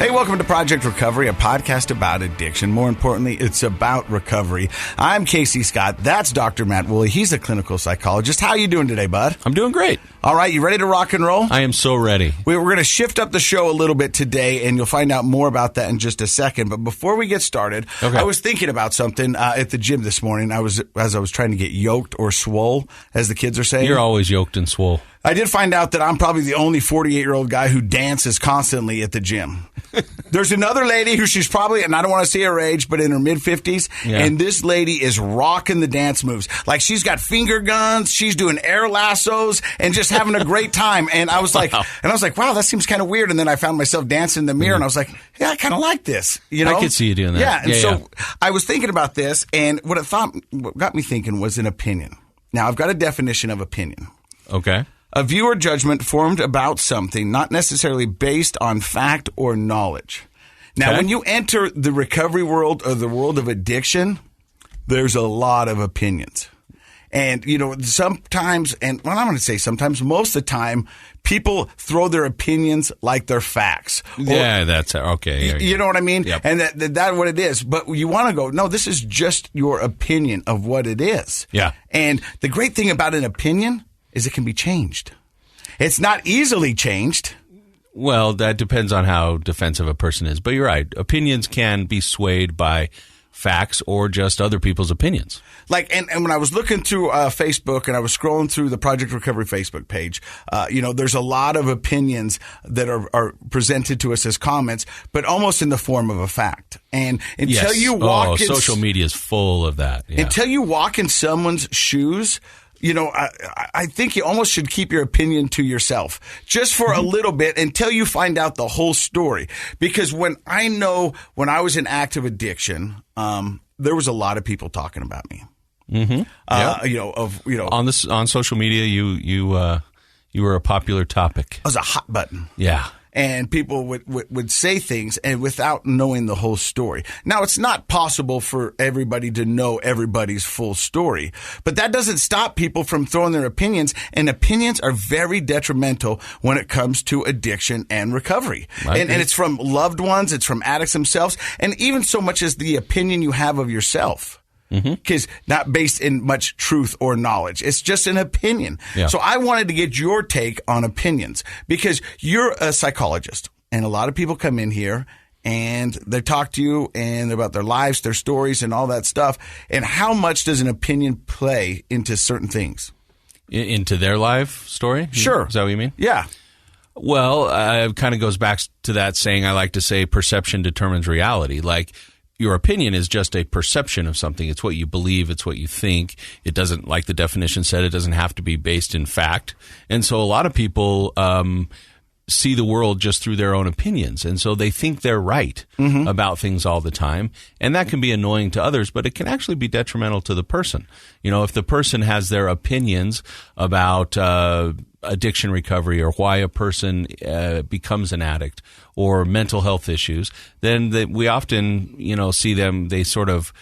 Hey, welcome to Project Recovery, a podcast about addiction. More importantly, it's about recovery. I'm Casey Scott. That's Dr. Matt Woolley. He's a clinical psychologist. How are you doing today, bud? I'm doing great. All right, you ready to rock and roll? I am so ready. We're going to shift up the show a little bit today, and you'll find out more about that in just a second. But before we get started, I was thinking about something at the gym this morning. As I was trying to get yoked or swole, as the kids are saying. You're always yoked and swole. I did find out that I'm probably the only 48-year-old guy who dances constantly at the gym. There's another lady who she's probably, and I don't want to say her age, but in her mid-50s, and this lady is rocking the dance moves. Like, she's got finger guns, she's doing air lassos, and just having a great time. And I was like, wow, that seems kind of weird. And then I found myself dancing in the mirror, and I was like, yeah, I kind of like this. You know? I could see you doing that. Yeah, and so I was thinking about this, and what got me thinking was an opinion. Now, I've got a definition of opinion. Okay. A view or judgment formed about something, not necessarily based on fact or knowledge. Now, when you enter the recovery world or the world of addiction, there's a lot of opinions. And, you know, sometimes, and well, I'm going to say sometimes, most of the time, people throw their opinions like they're facts. Yeah, that's okay. You know what I mean? Yep. And that's what it is. But you want to go, no, this is just your opinion of what it is. Yeah. And the great thing about an opinion is it can be changed. It's not easily changed. Well, that depends on how defensive a person is. But you're right. Opinions can be swayed by facts or just other people's opinions. Like, and when I was looking through Facebook and I was scrolling through the Project Recovery Facebook page, there's a lot of opinions that are presented to us as comments, but almost in the form of a fact. And until you walk social media is full of that. Yeah. Until you walk in someone's shoes, you know, I think you almost should keep your opinion to yourself just for a little bit until you find out the whole story. Because when I was in active addiction, there was a lot of people talking about me. Mm-hmm. On social media, you were a popular topic. I was a hot button. Yeah. And people would say things and without knowing the whole story. Now, it's not possible for everybody to know everybody's full story, but that doesn't stop people from throwing their opinions, and opinions are very detrimental when it comes to addiction and recovery. And it's from loved ones, it's from addicts themselves, and even so much as the opinion you have of yourself. Because not based in much truth or knowledge. It's just an opinion. Yeah. So I wanted to get your take on opinions because you're a psychologist and a lot of people come in here and they talk to you and about their lives, their stories and all that stuff. And how much does an opinion play into certain things? Into their life story? Sure. Is that what you mean? Yeah. Well, it kind of goes back to that saying I like to say perception determines reality. Like, your opinion is just a perception of something. It's what you believe. It's what you think. It doesn't, like the definition said, it doesn't have to be based in fact. And so a lot of people see the world just through their own opinions. And so they think they're right about things all the time. And that can be annoying to others, but it can actually be detrimental to the person. You know, if the person has their opinions about addiction recovery or why a person becomes an addict or mental health issues, then we often, see them, they sort of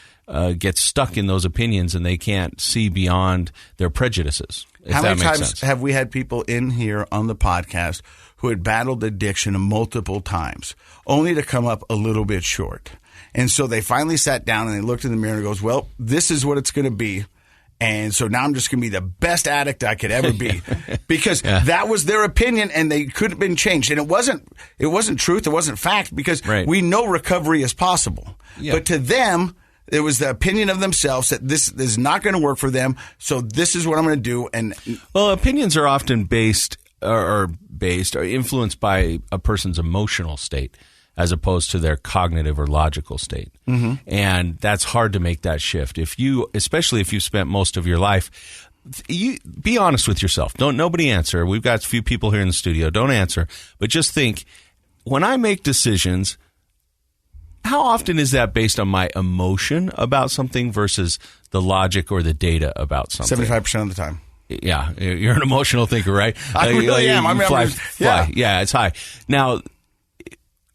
get stuck in those opinions and they can't see beyond their prejudices. How many times have we had people in here on the podcast who had battled addiction multiple times, only to come up a little bit short? And so they finally sat down and they looked in the mirror and goes, well, this is what it's going to be. And so now I'm just going to be the best addict I could ever be because that was their opinion and they couldn't have been changed. And it wasn't truth. It wasn't fact because we know recovery is possible. Yeah. But to them, it was the opinion of themselves that this is not going to work for them. So this is what I'm going to do. And well, opinions are often based or influenced by a person's emotional state as opposed to their cognitive or logical state. Mm-hmm. And that's hard to make that shift. Especially if you spent most of your life, be honest with yourself. Nobody answer. We've got a few people here in the studio. Don't answer. But just think, when I make decisions, how often is that based on my emotion about something versus the logic or the data about something? 75% of the time. Yeah. You're an emotional thinker, right? I really am. Fly. Yeah, it's high. Now,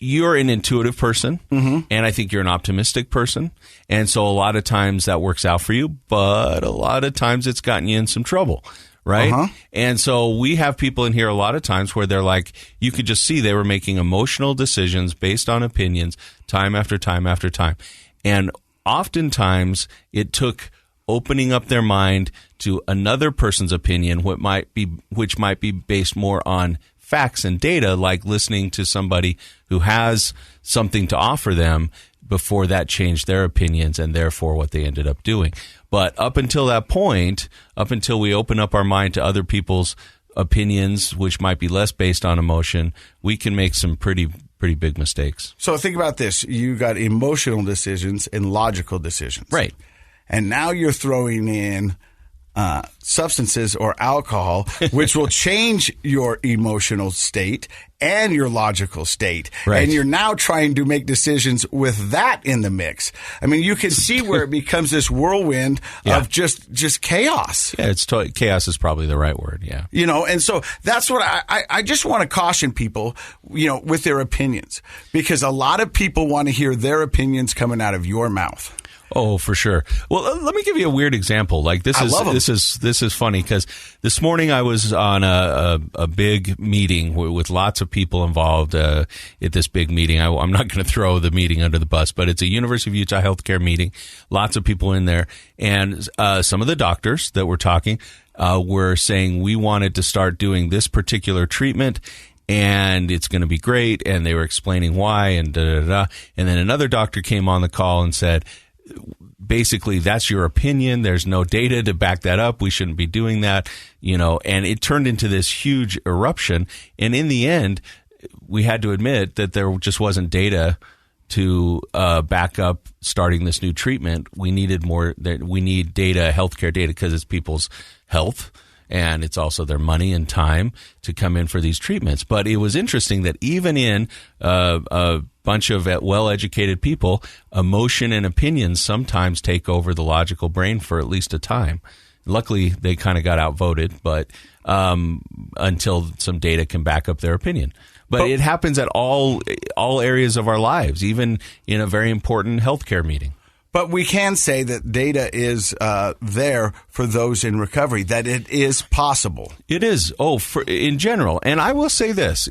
you're an intuitive person, and I think you're an optimistic person. And so a lot of times that works out for you, but a lot of times it's gotten you in some trouble, right? Uh-huh. And so we have people in here a lot of times where they're like, you could just see they were making emotional decisions based on opinions time after time after time. And oftentimes it took opening up their mind to another person's opinion, which might be based more on facts and data, like listening to somebody who has something to offer them before that changed their opinions and therefore what they ended up doing. But up until that point, up until we open up our mind to other people's opinions, which might be less based on emotion, we can make some pretty big mistakes. So think about this. You got emotional decisions and logical decisions. Right. And now you're throwing in substances or alcohol, which will change your emotional state and your logical state. Right. And you're now trying to make decisions with that in the mix. I mean, you can see where it becomes this whirlwind of just chaos. Yeah, chaos is probably the right word. Yeah. You know, and so that's what I just want to caution people, you know, with their opinions, because a lot of people want to hear their opinions coming out of your mouth. Oh, for sure. Well, let me give you a weird example. Like this is funny because this morning I was on a big meeting with lots of people involved at this big meeting. I'm not going to throw the meeting under the bus, but it's a University of Utah healthcare meeting. Lots of people in there, and some of the doctors that were talking were saying we wanted to start doing this particular treatment. And it's going to be great. And they were explaining why and da-da-da. And then another doctor came on the call and said, basically, that's your opinion. There's no data to back that up. We shouldn't be doing that, you know, and it turned into this huge eruption. And in the end, we had to admit that there just wasn't data to back up starting this new treatment. We needed more. We need data, healthcare data, because it's people's health. And it's also their money and time to come in for these treatments. But it was interesting that even in a bunch of well-educated people, emotion and opinions sometimes take over the logical brain for at least a time. Luckily, they kind of got outvoted, but until some data can back up their opinion. But it happens at all areas of our lives, even in a very important healthcare meeting. But we can say that data is there for those in recovery, that it is possible. It is. In general. And I will say this.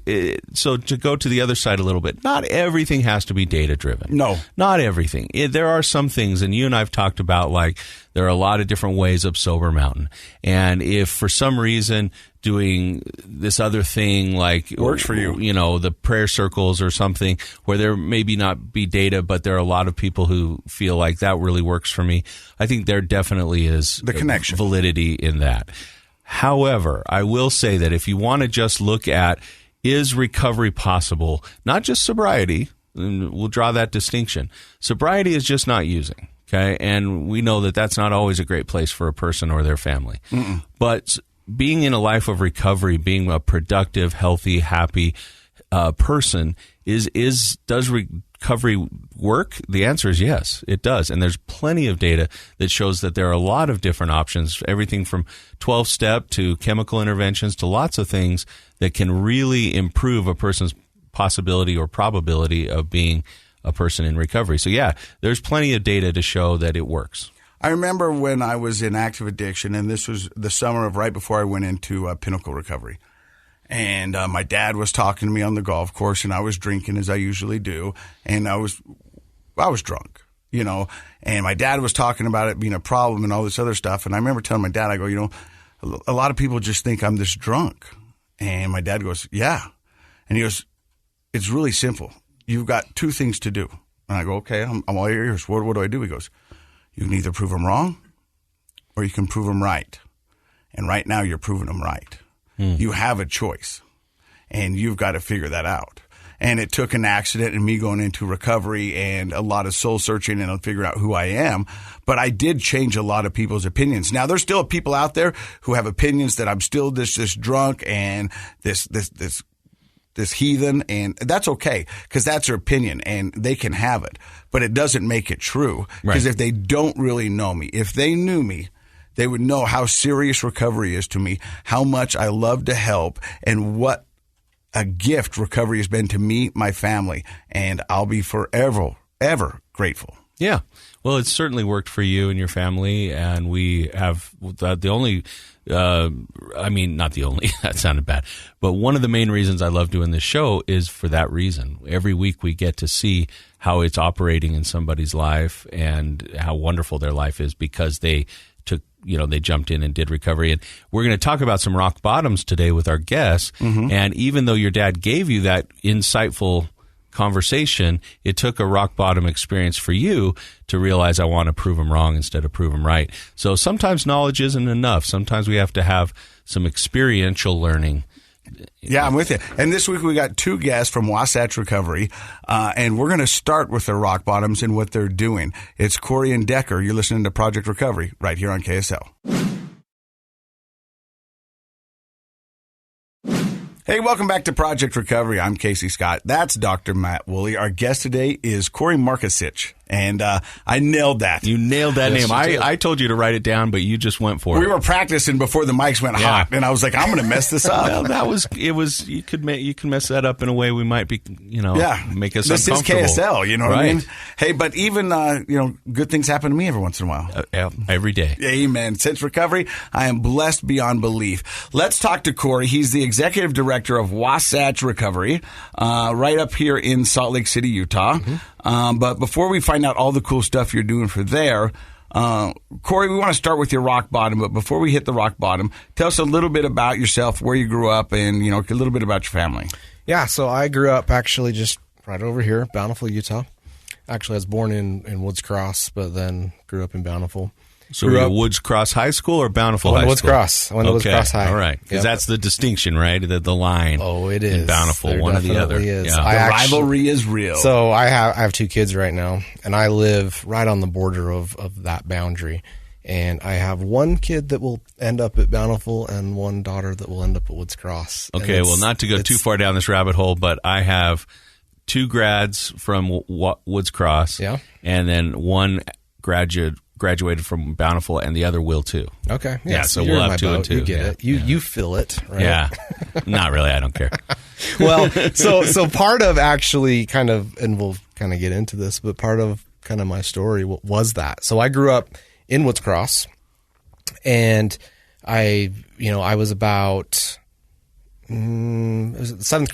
So to go to the other side a little bit, not everything has to be data-driven. No. Not everything. There are some things, and you and I have talked about, like, there are a lot of different ways of Sober Mountain. And if for some reason doing this other thing, like works for you, you know, the prayer circles or something where there maybe not be data, but there are a lot of people who feel like that really works for me. I think there definitely is the connection, validity in that. However, I will say that if you want to just look at, is recovery possible, not just sobriety, and we'll draw that distinction. Sobriety is just not using. Okay. And we know that that's not always a great place for a person or their family. Mm-mm. But being in a life of recovery, being a productive, healthy, happy person does recovery work? The answer is yes, it does. And there's plenty of data that shows that there are a lot of different options, everything from 12-step to chemical interventions to lots of things that can really improve a person's possibility or probability of being a person in recovery. So yeah, there's plenty of data to show that it works. I remember when I was in active addiction, and this was the summer of right before I went into Pinnacle Recovery. And my dad was talking to me on the golf course, and I was drinking as I usually do, and I was drunk, you know. And my dad was talking about it being a problem and all this other stuff. And I remember telling my dad, I go, you know, a lot of people just think I'm this drunk. And my dad goes, yeah. And he goes, it's really simple. You've got two things to do. And I go, okay, I'm all ears. What do I do? He goes, you can either prove them wrong or you can prove them right. And right now you're proving them right. You have a choice, and you've got to figure that out. And it took an accident and me going into recovery and a lot of soul searching and figuring out who I am. But I did change a lot of people's opinions. Now, there's still people out there who have opinions that I'm still this drunk and this heathen, and that's okay because that's their opinion and they can have it. But it doesn't make it true, because if they don't really know me, if they knew me, they would know how serious recovery is to me, how much I love to help, and what a gift recovery has been to me, my family, and I'll be forever, ever grateful. Yeah. Well, it's certainly worked for you and your family, and we have the only, not the only, that sounded bad, but one of the main reasons I love doing this show is for that reason. Every week we get to see how it's operating in somebody's life and how wonderful their life is because they jumped in and did recovery. And we're going to talk about some rock bottoms today with our guests. Mm-hmm. And even though your dad gave you that insightful conversation, it took a rock bottom experience for you to realize I want to prove him wrong instead of prove him right. So sometimes knowledge isn't enough. Sometimes we have to have some experiential learning. Yeah, I'm with you. And this week we got 2 guests from Wasatch Recovery, and we're going to start with their rock bottoms and what they're doing. It's Corey and Decker. You're listening to Project Recovery right here on KSL. Hey, welcome back to Project Recovery. I'm Casey Scott. That's Dr. Matt Woolley. Our guest today is Corey Markisich. And I nailed that. You nailed that name. I told you to write it down, but you just went for it. We were practicing before the mics went hot, and I was like, I'm going to mess this up. Well, you could mess that up in a way we might be, make us this uncomfortable. This is KSL, you know what I mean? Hey, but even, good things happen to me every once in a while. Every day. Amen. Since recovery, I am blessed beyond belief. Let's talk to Corey. He's the executive director of Wasatch Recovery, right up here in Salt Lake City, Utah. Mm-hmm. But before we find out all the cool stuff you're doing for there, Corey, we want to start with your rock bottom. But before we hit the rock bottom, tell us a little bit about yourself, where you grew up, and a little bit about your family. Yeah, so I grew up actually just right over here, Bountiful, Utah. Actually, I was born in Woods Cross, but then grew up in Bountiful. So were you at Woods Cross High School or Bountiful High School? Woods Cross. I went to Woods Cross High. All right. Because that's the distinction, right? The line. Oh, it is. In Bountiful, there one or the other. Is. Yeah. The rivalry is real. So I have 2 kids right now, and I live right on the border of that boundary. And I have 1 kid that will end up at Bountiful and 1 daughter that will end up at Woods Cross. Okay, well, not to go too far down this rabbit hole, but I have 2 grads from Woods Cross. Yeah. And then 1 graduated from Bountiful, and the other will too. Okay. Yeah, so we'll have 2 and 2. You get it. You feel it, right? Yeah. Not really. I don't care. Well, so part of actually kind of, and we'll kind of get into this, but part of kind of my story was that. So I grew up in Woods Cross, and I was about it was 7th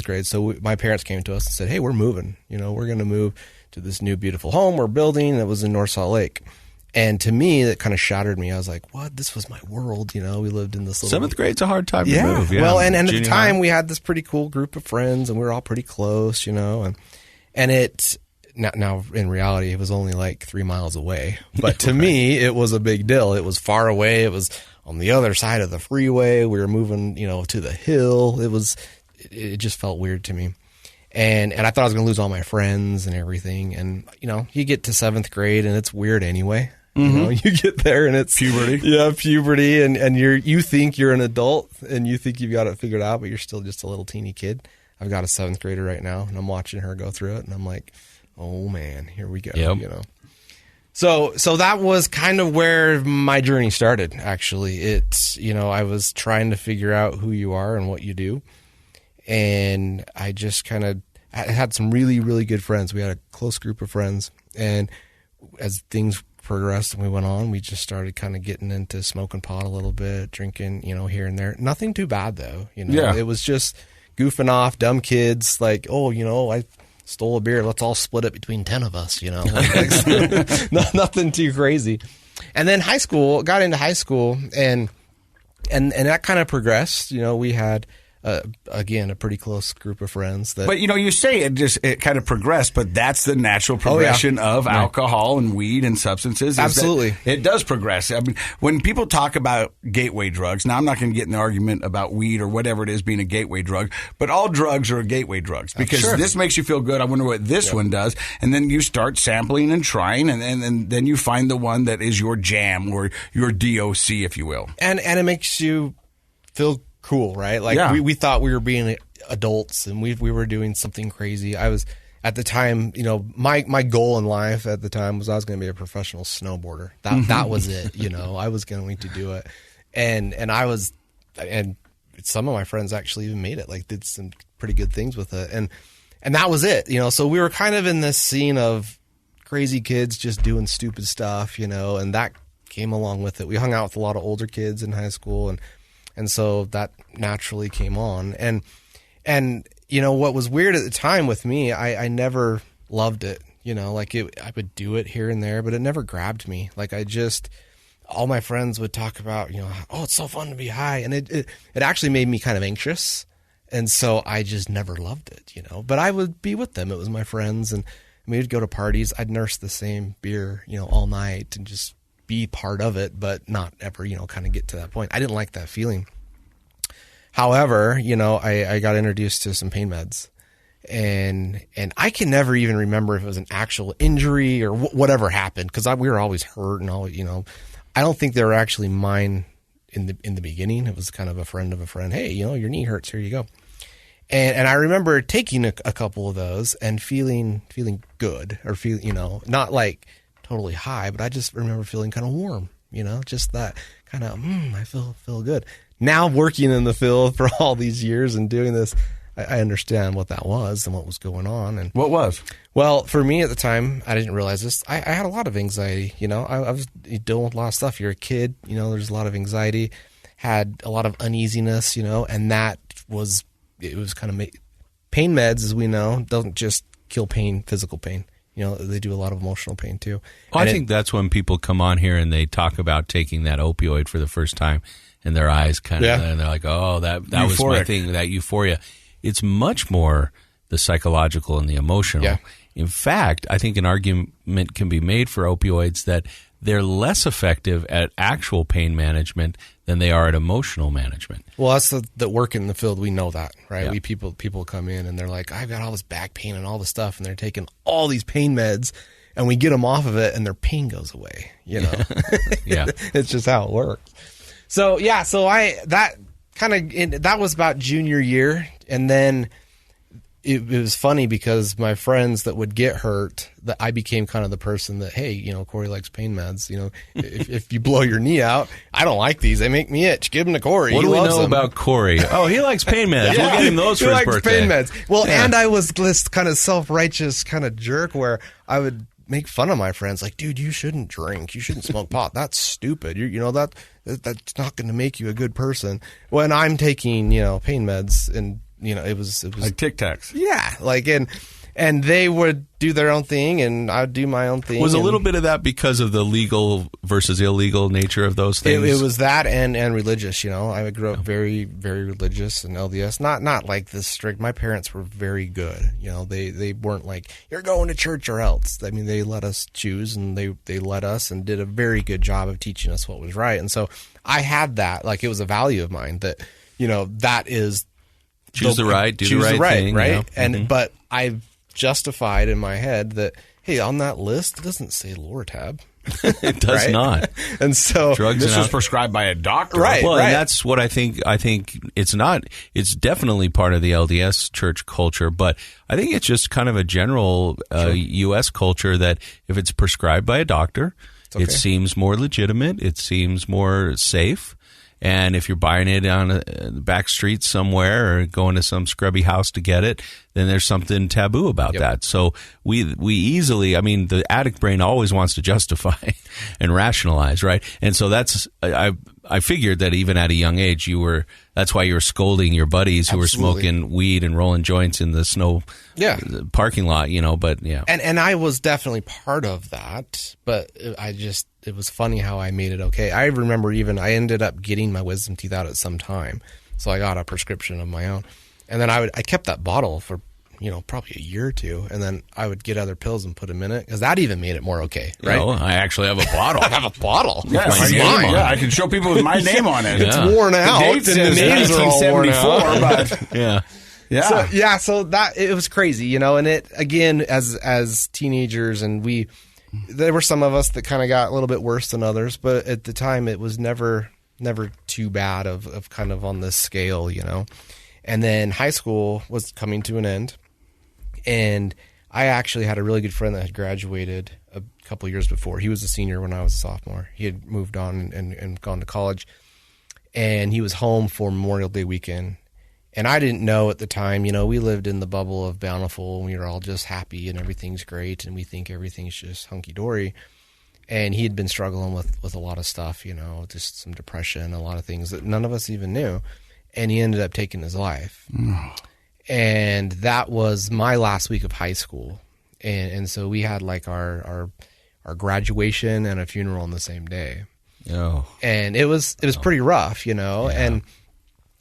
grade. So my parents came to us and said, "Hey, we're moving. We're going to move to this new beautiful home we're building that was in North Salt Lake." And to me, that kind of shattered me. I was like, what? This was my world. We lived in this little... 7th grade's a hard time to move. Yeah. Well, and at the time, we had this pretty cool group of friends, and we were all pretty close, and it... Now, in reality, it was only like 3 miles away. But to me, it was a big deal. It was far away. It was on the other side of the freeway. We were moving, to the hill. It just felt weird to me. And I thought I was going to lose all my friends and everything. And, you get to 7th grade, and it's weird anyway. Mm-hmm. You get there and it's puberty. Yeah, puberty, and you think you're an adult and you think you've got it figured out, but you're still just a little teeny kid. I've got a 7th grader right now, and I'm watching her go through it, and I'm like, oh man, here we go. Yep. So that was kind of where my journey started. Actually, it's I was trying to figure out who you are and what you do, and I just I had some really, really good friends. We had a close group of friends, and as things progressed and we went on, we just started kind of getting into smoking pot a little bit, drinking, here and there. Nothing too bad though. Yeah. It was just goofing off, dumb kids, like, I stole a beer, let's all split it between 10 of us, nothing too crazy. And then got into high school and that kind of progressed. We had again, a pretty close group of friends. But you say it kind of progressed, but that's the natural progression of alcohol and weed and substances. Absolutely. It does progress. I mean, when people talk about gateway drugs, now I'm not going to get in the argument about weed or whatever it is being a gateway drug, but all drugs are gateway drugs because this makes you feel good. I wonder what this one does. And then you start sampling and trying, and then you find the one that is your jam or your DOC, if you will. And it makes you feel cool, right? Like we thought we were being adults and we were doing something crazy. I was at the time, my goal in life at the time was I was going to be a professional snowboarder. That was it. I was going to do it, and some of my friends actually even made it. Like did some pretty good things with it, and that was it. So we were kind of in this scene of crazy kids just doing stupid stuff, and that came along with it. We hung out with a lot of older kids in high school, and so that naturally came on. And what was weird at the time with me, I never loved it. I would do it here and there, but it never grabbed me. All my friends would talk about, oh, it's so fun to be high. And it actually made me kind of anxious. And so I just never loved it, but I would be with them. It was my friends, and we would go to parties. I'd nurse the same beer, all night and just be part of it, but not ever, kind of get to that point. I didn't like that feeling. However, I got introduced to some pain meds. And I can never even remember if it was an actual injury or whatever happened, because we were always hurt and all. I don't think they were actually mine in the beginning. It was kind of a friend of a friend. Hey, your knee hurts. Here you go. And I remember taking a couple of those and feeling good, or not like totally high, but I just remember feeling kind of warm. Just that kind of I feel good. Now working in the field for all these years and doing this, I understand what that was and what was going on. And what was? Well, for me at the time, I didn't realize this. I had a lot of anxiety. I was dealing with a lot of stuff. You're a kid, there's a lot of anxiety, had a lot of uneasiness, and it was kind of pain meds, as we know, doesn't just kill pain, physical pain. They do a lot of emotional pain too. Well, I think that's when people come on here and they talk about taking that opioid for the first time, and their eyes kind of, and they're like, oh, that was my thing, that euphoria. It's much more the psychological and the emotional. Yeah. In fact, I think an argument can be made for opioids that they're less effective at actual pain management than they are at emotional management. Well, that's the work in the field. We know that, right? Yeah. People come in and they're like, I've got all this back pain and all this stuff, and they're taking all these pain meds, and we get them off of it, and their pain goes away. Yeah, it's just how it works. So that was about junior year. And then it was funny because my friends that would get hurt, that I became kind of the person that, hey, Corey likes pain meds. If you blow your knee out, I don't like these. They make me itch. Give them to Corey. What do we know about Corey? Oh, he likes pain meds. We'll get him those for his birthday. He likes pain meds. Well, and I was this kind of self-righteous kind of jerk where I would make fun of my friends, like, dude, you shouldn't drink. You shouldn't smoke pot. That's stupid. That's not going to make you a good person. When I'm taking, pain meds, and it was like Tic Tacs. Yeah, and they would do their own thing, and I'd do my own thing. Was a little bit of that because of the legal versus illegal nature of those things? It was that and religious. I grew up very, very religious and LDS. Not like this strict. My parents were very good. They weren't like, you're going to church or else. I mean, they let us choose, and they let us, and did a very good job of teaching us what was right. And so I had that. Like, it was a value of mine that, that is choose the right, do the right thing, right? And but I've justified in my head that, hey, on that list, it doesn't say Lortab. It does not. And so this was prescribed by a doctor. Right. Well, and that's what I think it's not. It's definitely part of the LDS church culture, but I think it's just kind of a general U.S. culture that if it's prescribed by a doctor, it seems more legitimate. It seems more safe. And if you're buying it on a back street somewhere or going to some scrubby house to get it, then there's something taboo about that. So we easily, the addict brain always wants to justify and rationalize, right? And so I figured that even at a young age, that's why you were scolding your buddies who were smoking weed and rolling joints in the snow parking lot, but yeah. And I was definitely part of that, but it was funny how I made it okay. I remember I ended up getting my wisdom teeth out at some time, so I got a prescription of my own. And then I kept that bottle for, probably a year or two, and then I would get other pills and put them in it, because that even made it more okay, right? I actually have a bottle. I have a bottle. Yeah, I can show people with my name on it. It's worn out. The date says 1974, but yeah. Yeah. So that, it was crazy, and it, again, as teenagers, and there were some of us that kind of got a little bit worse than others, but at the time it was never too bad of kind of on this scale, And then high school was coming to an end, and I actually had a really good friend that had graduated a couple years before. He was a senior when I was a sophomore. He had moved on and gone to college, and he was home for Memorial Day weekend. And I didn't know at the time, we lived in the bubble of Bountiful and we were all just happy and everything's great and we think everything's just hunky-dory. And he had been struggling with a lot of stuff, just some depression, a lot of things that none of us even knew. And he ended up taking his life. And that was my last week of high school. And so we had like our graduation and a funeral on the same day. Oh. And it was pretty rough, Yeah.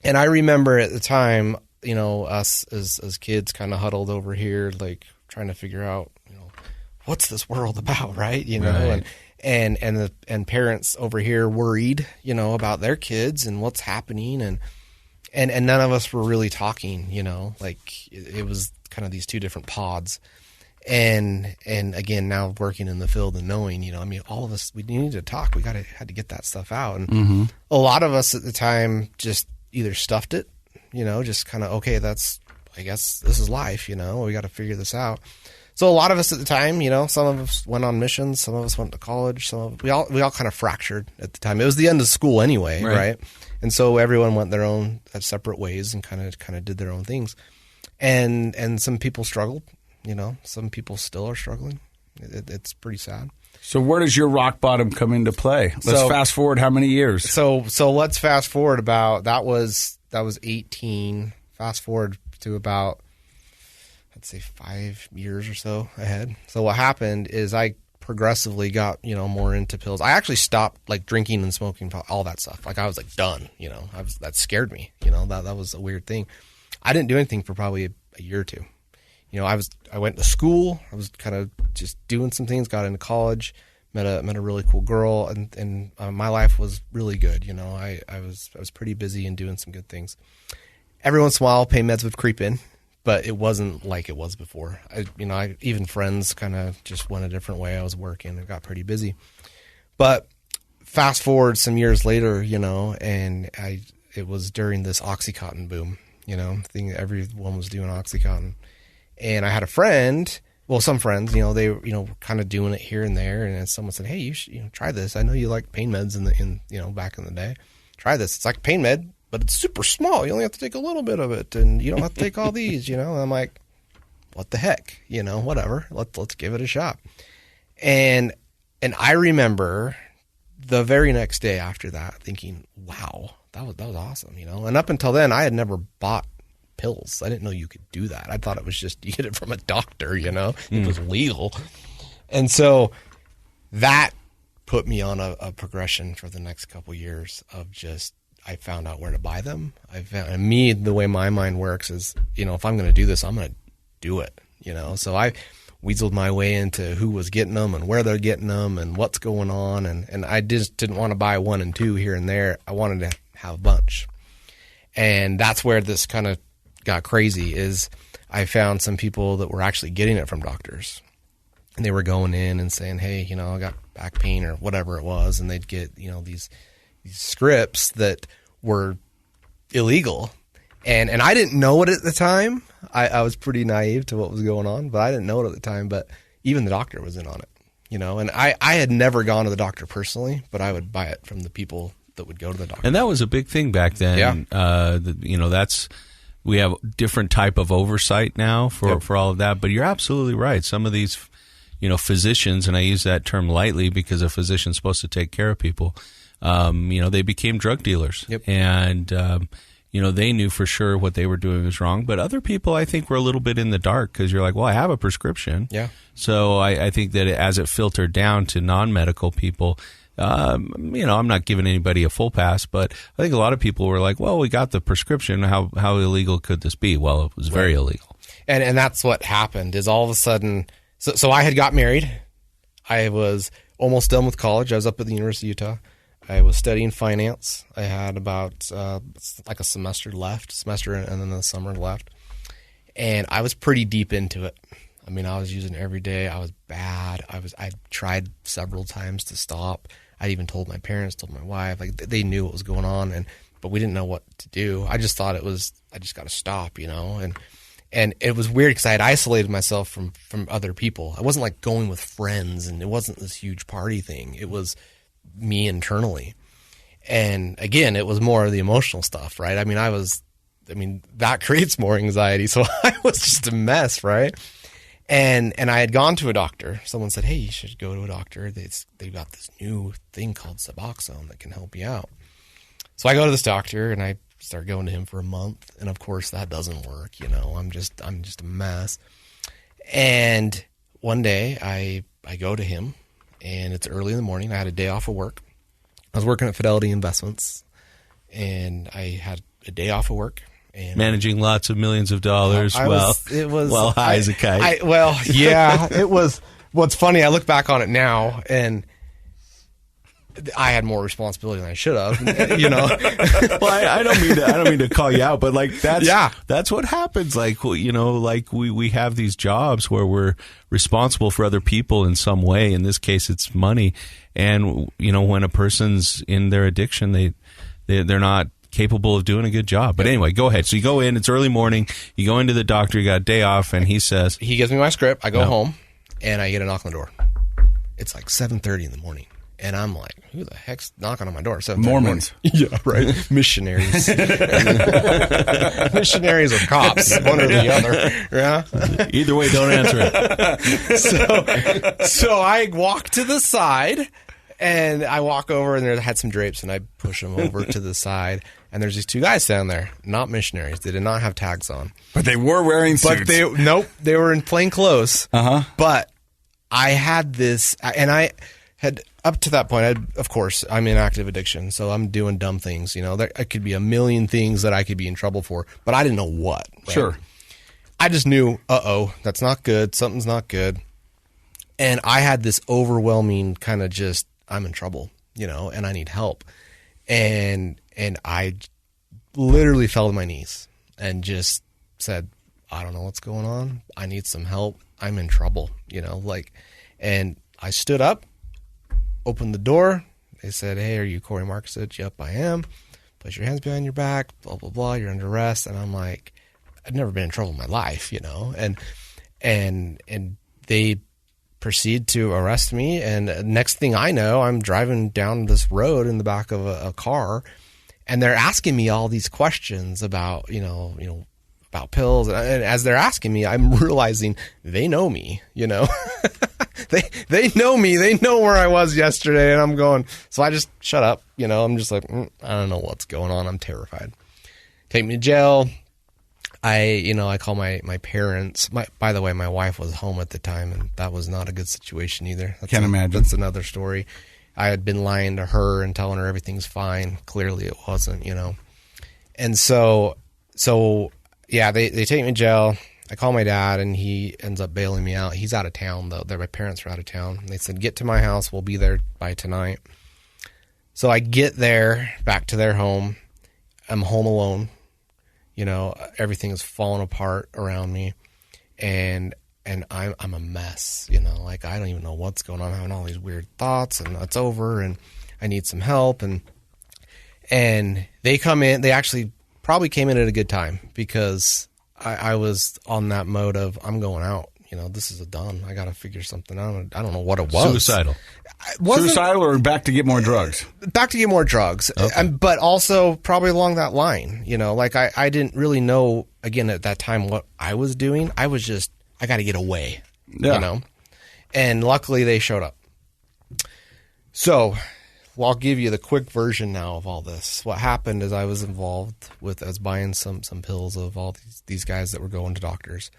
And I remember at the time, us as kids kind of huddled over here, like trying to figure out, what's this world about, right? Right. And parents over here worried, about their kids and what's happening, and none of us were really talking, like it was kind of these two different pods. And again, now working in the field and knowing, all of us, we needed to talk. We had to get that stuff out. And a lot of us at the time just either stuffed it, just kind of, okay, I guess this is life, we got to figure this out. So a lot of us at the time, some of us went on missions, some of us went to college, we all kind of fractured at the time. It was the end of school anyway, right? And so everyone went their own separate ways and kind of did their own things. And some people struggled, some people still are struggling. It's pretty sad. So where does your rock bottom come into play? Let's fast forward how many years? So let's fast forward about, that was 18. Fast forward to about, I'd say 5 years or so ahead. So what happened is I progressively got, more into pills. I actually stopped like drinking and smoking, all that stuff. Like I was like done, that scared me, that was a weird thing. I didn't do anything for probably a year or two. I went to school. I was kind of just doing some things, got into college, met a really cool girl, and my life was really good. I was pretty busy and doing some good things. Every once in a while, pain meds would creep in, but it wasn't like it was before. Even friends kind of just went a different way. I was working and got pretty busy. But fast forward some years later, and it was during this Oxycontin boom, thing. Everyone was doing Oxycontin. And I had a friend, some friends, they were, kind of doing it here and there. And someone said, hey, you should, try this. I know you like pain meds back in the day. Try this. It's like pain med, but it's super small. You only have to take a little bit of it and you don't have to take all these, And I'm like, what the heck, whatever. Let's give it a shot. And I remember the very next day after that thinking, wow, that was awesome, And up until then, I had never bought pills. I didn't know you could do that. I thought it was just you get it from a doctor, It was legal. And so that put me on a progression for the next couple years of just, I found out where to buy them. The way my mind works is, if I'm going to do this, I'm going to do it, So I weaseled my way into who was getting them and where they're getting them and what's going on. And I just didn't want to buy 1 and 2 here and there. I wanted to have a bunch. And that's where this kind of got crazy is I found some people that were actually getting it from doctors, and they were going in and saying, hey, I got back pain or whatever it was. And they'd get, these scripts that were illegal. And I didn't know it at the time. I was pretty naive to what was going on, but I didn't know it at the time. But even the doctor was in on it, and I had never gone to the doctor personally, but I would buy it from the people that would go to the doctor. And that was a big thing back then. Yeah. We have different type of oversight now for all of that, but you're absolutely right. Some of these, physicians, and I use that term lightly because a physician's supposed to take care of people, they became drug dealers. Yep. And, they knew for sure what they were doing was wrong, but other people I think were a little bit in the dark because you're like, well, I have a prescription. Yeah. So I think that as it filtered down to non-medical people, I'm not giving anybody a full pass, but I think a lot of people were like, well, we got the prescription. How illegal could this be? Well, it was very illegal. And that's what happened is all of a sudden. So I had got married. I was almost done with college. I was up at the University of Utah. I was studying finance. I had about like a semester and then the summer left. And I was pretty deep into it. I mean, I was using it every day. I was bad. I tried several times to stop. I even told my parents, told my wife, like they knew what was going on, but we didn't know what to do. I just thought I just got to stop, and it was weird because I had isolated myself from other people. I wasn't like going with friends, and it wasn't this huge party thing. It was me internally. And again, it was more of the emotional stuff, right? I mean, I was I mean, that creates more anxiety. So I was just a mess, right? And I had gone to a doctor. Someone said, hey, you should go to a doctor. They've got this new thing called Suboxone that can help you out. So I go to this doctor, and I start going to him for a month. And, of course, that doesn't work. You know, I'm just a mess. And one day I go to him, and it's early in the morning. I had a day off of work. I was working at Fidelity Investments, and I had a day off of work. And managing lots of millions of dollars while high as a kite. It was. What's funny, I look back on it now, and I had more responsibility than I should have. You know, well, I don't mean to call you out, but like that's what happens. Like, you know, like we have these jobs where we're responsible for other people in some way. In this case, it's money, and you know, when a person's in their addiction, they're not capable of doing a good job. But anyway, go ahead. So you go in, it's early morning, you go into the doctor, you got a day off, and he says... He gives me my script, I go home, and I get a knock on the door. It's like 7:30 in the morning. And I'm like, who the heck's knocking on my door? Mormons. Yeah, right. Missionaries. Missionaries or cops, one or the other. Yeah. Either way, don't answer it. So I walk to the side, and I walk over, and there had some drapes, and I push them over to the side. And there's these two guys standing there, not missionaries. They did not have tags on. But they were wearing suits. They were in plain clothes. Uh-huh. But I had this, and I had, up to that point, of course, I'm in active addiction, so I'm doing dumb things. You know, there could be a million things that I could be in trouble for, but I didn't know what. Right? Sure. I just knew, that's not good. Something's not good. And I had this overwhelming kind of just, I'm in trouble, you know, and I need help. And I literally fell to my knees and just said, I don't know what's going on. I need some help. I'm in trouble, you know, like, and I stood up, opened the door. They said, hey, are you Corey Markisich? Yep, I am. Place your hands behind your back, blah, blah, blah. You're under arrest. And I'm like, I've never been in trouble in my life, you know, and they proceed to arrest me. And next thing I know, I'm driving down this road in the back of a car, and they're asking me all these questions about, you know, about pills. And as they're asking me, I'm realizing they know me, you know, they know me, they know where I was yesterday. And I'm going, so I just shut up, you know, I'm just like, I don't know what's going on. I'm terrified. Take me to jail. I call my parents. By the way, my wife was home at the time, and that was not a good situation either. Can't imagine. That's another story. I had been lying to her and telling her everything's fine. Clearly it wasn't, you know. And so yeah, they take me to jail. I call my dad, and he ends up bailing me out. He's out of town, though. My parents are out of town. They said, get to my house. We'll be there by tonight. So I get there, back to their home. I'm home alone. You know, everything is falling apart around me, and I'm a mess. You know, like I don't even know what's going on. I'm having all these weird thoughts, and it's over, and I need some help. And they come in. They actually probably came in at a good time, because I was on that mode of, I'm going out. You know, this is done. I got to figure something out. I don't know what it was. Suicidal or back to get more drugs? Back to get more drugs. Okay. But also probably along that line. You know, like I didn't really know, again, at that time what I was doing. I was just, I got to get away, you know. And luckily they showed up. So, well, I'll give you the quick version now of all this. What happened is I was involved with, I was buying some pills of all these guys that were going to doctors.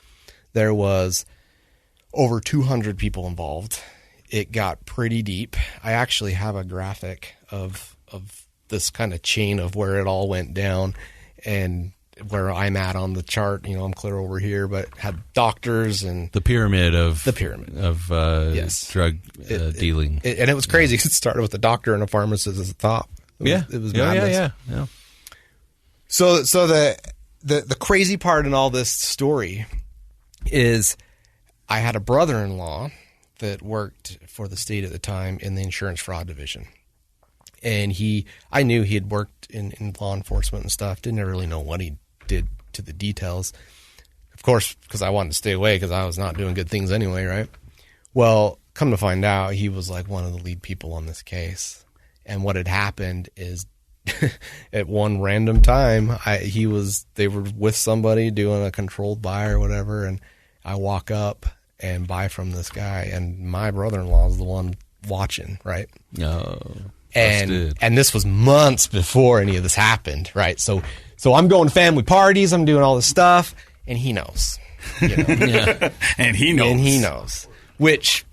There was over 200 people involved. It got pretty deep. I actually have a graphic of this kind of chain of where it all went down and where I'm at on the chart. You know, I'm clear over here, but had doctors and the pyramid of yes. drug dealing. And it was crazy. It started with a doctor and a pharmacist at the top. It was madness. Yeah. So the crazy part in all this story is I had a brother-in-law that worked for the state at the time in the insurance fraud division. And I knew he had worked in law enforcement and stuff. Didn't really know what he did to the details. Of course, because I wanted to stay away because I was not doing good things anyway, right? Well, come to find out, he was like one of the lead people on this case. And what had happened is at one random time, they were with somebody doing a controlled buy or whatever, and I walk up and buy from this guy, and my brother-in-law is the one watching, right? No. And this was months before any of this happened, right? So I'm going to family parties, I'm doing all this stuff, and he knows. Yeah. And he knows. Which,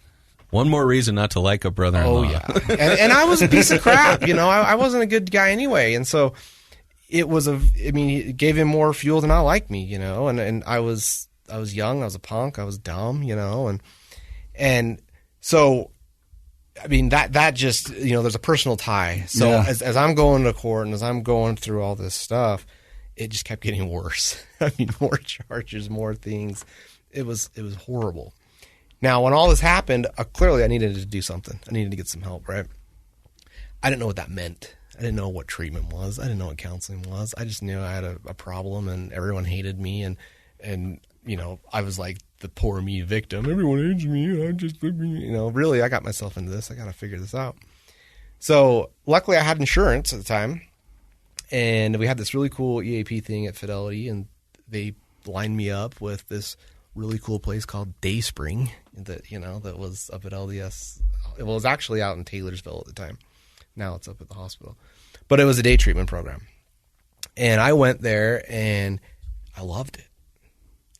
one more reason not to like a brother-in-law. oh yeah. And I was a piece of crap, I wasn't a good guy anyway. And so it gave him more fuel to not like me, and I was young, I was a punk, I was dumb, and so, that just, there's a personal tie. So as I'm going to court and as I'm going through all this stuff, it just kept getting worse. More charges, more things. It was horrible. Now, when all this happened, clearly I needed to do something. I needed to get some help, right? I didn't know what that meant. I didn't know what treatment was. I didn't know what counseling was. I just knew I had a problem and everyone hated me. And I was like the poor me victim. Everyone hates me. I just, really, I got myself into this. I got to figure this out. So luckily I had insurance at the time. And we had this really cool EAP thing at Fidelity. And they lined me up with this really cool place called Dayspring that was up at LDS. It was actually out in Taylorsville at the time. Now it's up at the hospital. But it was a day treatment program. And I went there and I loved it.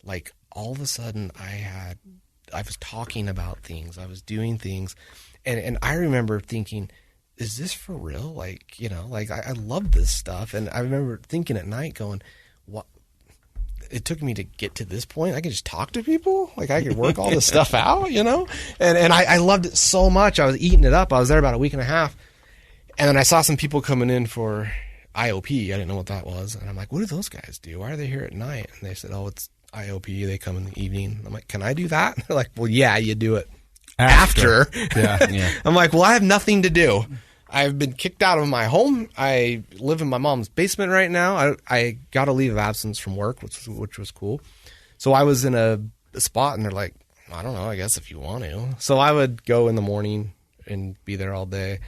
Like all of a sudden I was talking about things. I was doing things. And I remember thinking, is this for real? I love this stuff. And I remember thinking at night going, what? It took me to get to this point. I could just talk to people. I could work all this stuff out, And I loved it so much. I was eating it up. I was there about a week and a half. And then I saw some people coming in for IOP. I didn't know what that was. And I'm like, what do those guys do? Why are they here at night? And they said, oh, it's IOP. They come in the evening. I'm like, can I do that? They're like, well, yeah, you do it after. Yeah. I'm like, well, I have nothing to do. I've been kicked out of my home. I live in my mom's basement right now. I got a leave of absence from work, which was cool. So I was in a spot, and they're like, I don't know, I guess if you want to. So I would go in the morning and be there all day,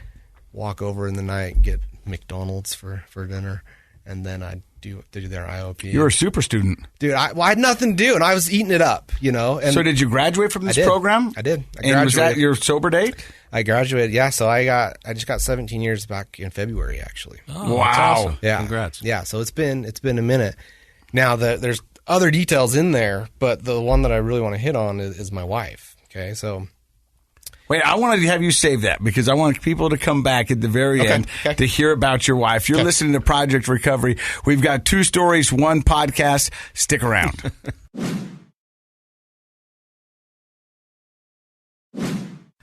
walk over in the night, get McDonald's for dinner, and then I'd do their IOP. You were a super student. Dude, I had nothing to do, and I was eating it up, And so did you graduate from this program? I did. And was that your sober date? I graduated, yeah. So I just got 17 years back in February, actually. Oh, wow! That's awesome. Yeah, congrats. Yeah, so it's been a minute. Now there's other details in there, but the one that I really want to hit on is my wife. Okay, so wait, I wanted to have you save that because I want people to come back at the very end to hear about your wife. You're listening to Project Recovery. We've got 2 stories, 1 podcast. Stick around.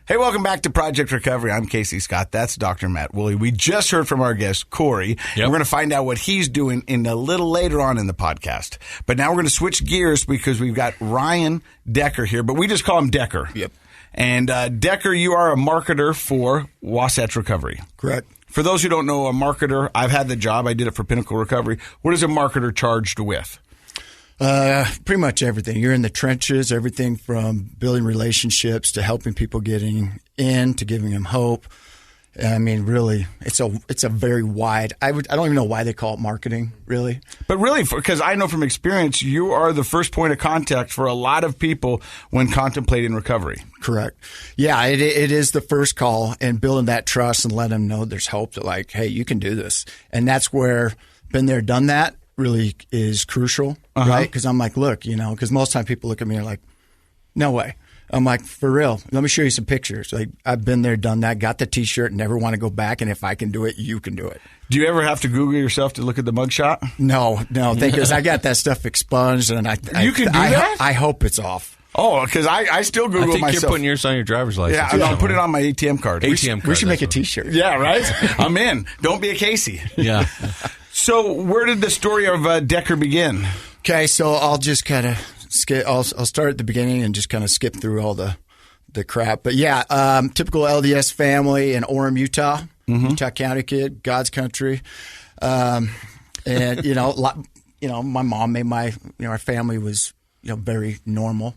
Hey, welcome back to Project Recovery. I'm Casey Scott. That's Dr. Matt Woolley. We just heard from our guest, Corey. Yep. We're going to find out what he's doing in a little later on in the podcast. But now we're going to switch gears because we've got Ryan Decker here, but we just call him Decker. Yep. And Decker, you are a marketer for Wasatch Recovery. Correct. For those who don't know, a marketer, I've had the job. I did it for Pinnacle Recovery. What is a marketer charged with? Pretty much everything. You're in the trenches, everything from building relationships to helping people getting in to giving them hope. I mean, really, it's a very wide. I don't even know why they call it marketing, really. But really, because I know from experience, you are the first point of contact for a lot of people when contemplating recovery. Correct. Yeah, it is the first call, and building that trust and letting them know there's hope that, like, hey, you can do this. And that's where been there, done that really is crucial, right? Because I'm like, look, because most time people look at me and are like, no way. I'm like, for real, let me show you some pictures. Like, I've been there, done that, got the T-shirt, never want to go back. And if I can do it, you can do it. Do you ever have to Google yourself to look at the mugshot? No. Thank you. I got that stuff expunged, and you can do that? I hope it's off. Oh, because I still Google myself. I think you're putting yours on your driver's license. Yeah, I'll put it on my ATM card. We should make a T-shirt. Yeah, right? I'm in. Don't be a Casey. Yeah. So where did the story of Decker begin? Okay, so I'll just kind of skip. I'll start at the beginning and just kind of skip through all the crap. But yeah, typical LDS family in Orem, Utah, Utah County kid, God's country, and my mom made our family was very normal,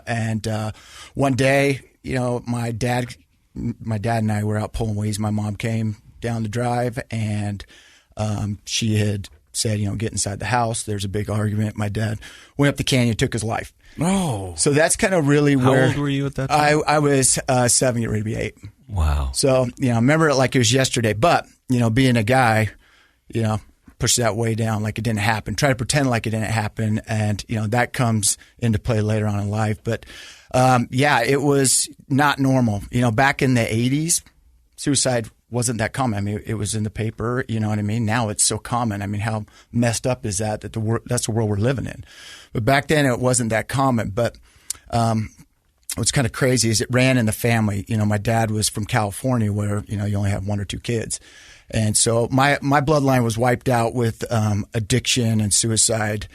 and one day my dad and I were out pulling weeds. My mom came down the drive and She had said, get inside the house. There's a big argument. My dad went up the canyon, took his life. Oh. So that's kind of really How where... old were you at that time? I was 7, getting ready to be 8. Wow. So, I remember it like it was yesterday. But, being a guy, push that way down like it didn't happen. Try to pretend like it didn't happen. And, that comes into play later on in life. But, it was not normal. Back in the 80s, suicide wasn't that common. I mean, it was in the paper, you know what I mean? Now it's so common. I mean, how messed up is that that's the world we're living in. But back then it wasn't that common. But what's kind of crazy is it ran in the family. My dad was from California where, you only have 1 or 2 kids. And so my bloodline was wiped out with addiction and suicide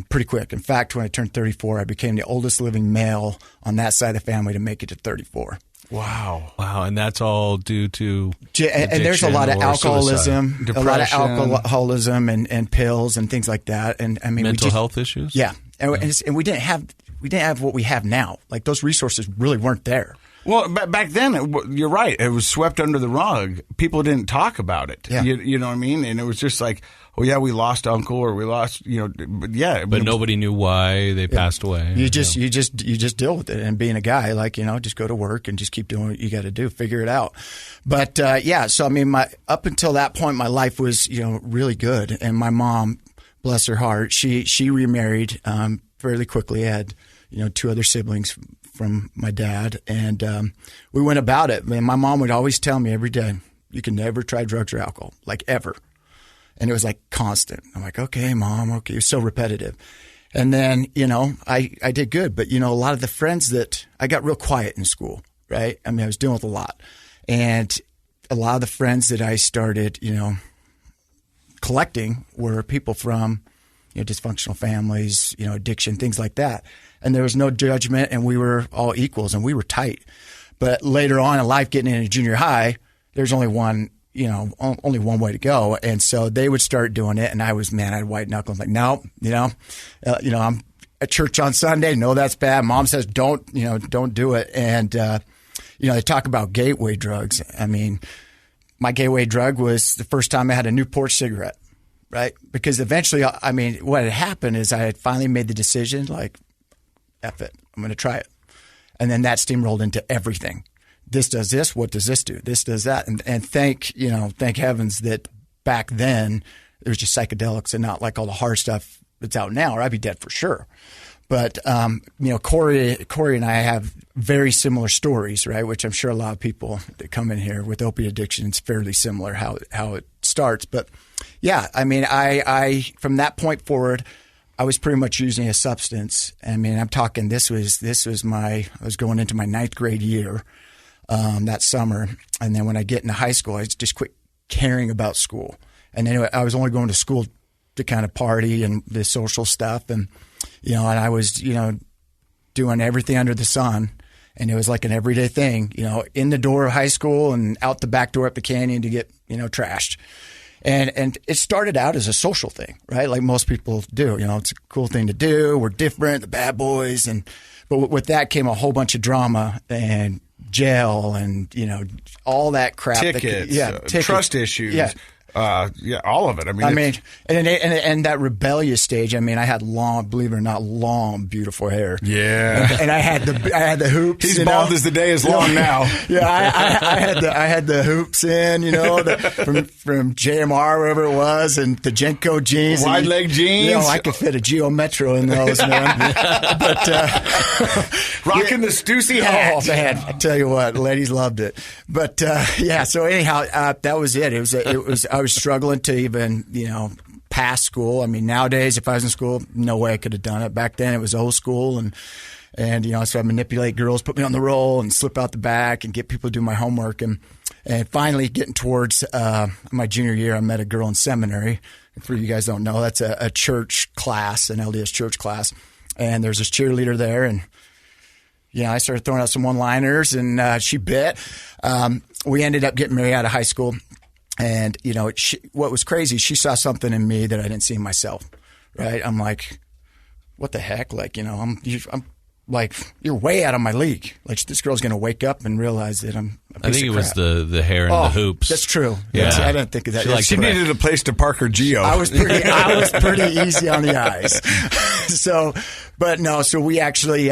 pretty quick. In fact, when I turned 34, I became the oldest living male on that side of the family to make it to 34. Wow. And that's all due to and there's a lot of alcoholism, suicide. a lot of alcoholism and pills and things like that. And I mean, mental health issues. Yeah. And we didn't have what we have now. Like those resources really weren't there. Well, back then, you're right. It was swept under the rug. People didn't talk about it. Yeah. You know what I mean? And it was just like, oh, yeah, we lost uncle or we lost, but yeah. But nobody knew why they passed away. You just deal with it. And being a guy, like, just go to work and just keep doing what you got to do, figure it out. But, so I mean, up until that point, my life was, really good. And my mom, bless her heart, she remarried fairly quickly. I had, 2 other siblings from my dad, and we went about it. And my mom would always tell me every day, you can never try drugs or alcohol, like ever. And it was like constant. I'm like, okay, Mom, okay. It was so repetitive. And then, I did good. But, a lot of the friends that I got real quiet in school, right? I mean, I was dealing with a lot. And a lot of the friends that I started, collecting were people from, dysfunctional families, addiction, things like that. And there was no judgment, and we were all equals, and we were tight. But later on in life, getting into junior high, there's only one way to go. And so they would start doing it, and I'd white knuckle. I'm like, no, I'm at church on Sunday. No, that's bad. Mom says, don't do it. And, they talk about gateway drugs. I mean, my gateway drug was the first time I had a Newport cigarette, right? Because eventually, what had happened is I had finally made the decision, like, F it, I'm going to try it. And then that steamrolled into everything. This does this. What does this do? This does that. And thank heavens that back then it was just psychedelics and not like all the hard stuff that's out now, or I'd be dead for sure. But, Corey and I have very similar stories, right? Which I'm sure a lot of people that come in here with opiate addiction, it's fairly similar how it starts. But yeah, I mean, I from that point forward, I was pretty much using a substance. I mean, I'm talking, I was going into my 9th grade year that summer. And then when I get into high school, I just quit caring about school. And anyway, I was only going to school to kind of party and the social stuff. And, and I was, doing everything under the sun. And it was like an everyday thing, in the door of high school and out the back door up the canyon to get, trashed. And it started out as a social thing, right? Like most people do. It's a cool thing to do. We're different, the bad boys. But with that came a whole bunch of drama and jail and, all that crap. Tickets, trust issues. Yeah. All of it. I mean, and that rebellious stage. I mean, I had long, believe it or not, long, beautiful hair. Yeah, and I had the hoops. He's bald as the day is long now. Yeah, I had the hoops in, from JMR, wherever it was, and the Genko jeans, wide leg jeans. I could fit a Geo Metro in those, man. But rocking the Stussy hat. Oh man, I tell you what, ladies loved it. But so anyhow, that was it. It was. I was struggling to even, pass school. I mean, nowadays, if I was in school, no way I could have done it. Back then, it was old school, and so I manipulate girls, put me on the roll, and slip out the back, and get people to do my homework. And finally, getting towards my junior year, I met a girl in seminary. For you guys don't know, that's a church class, an LDS church class, and there's this cheerleader there, and I started throwing out some one-liners, and she bit. We ended up getting married out of high school. And, what was crazy, she saw something in me that I didn't see in myself, right? I'm like, what the heck? Like, I'm like, you're way out of my league. Like, this girl's going to wake up and realize that I'm a piece I think of it was crap. the hair and the hoops. That's true. Yeah. I didn't think of that. She needed a place to park her Geo. I was pretty easy on the eyes. So we actually,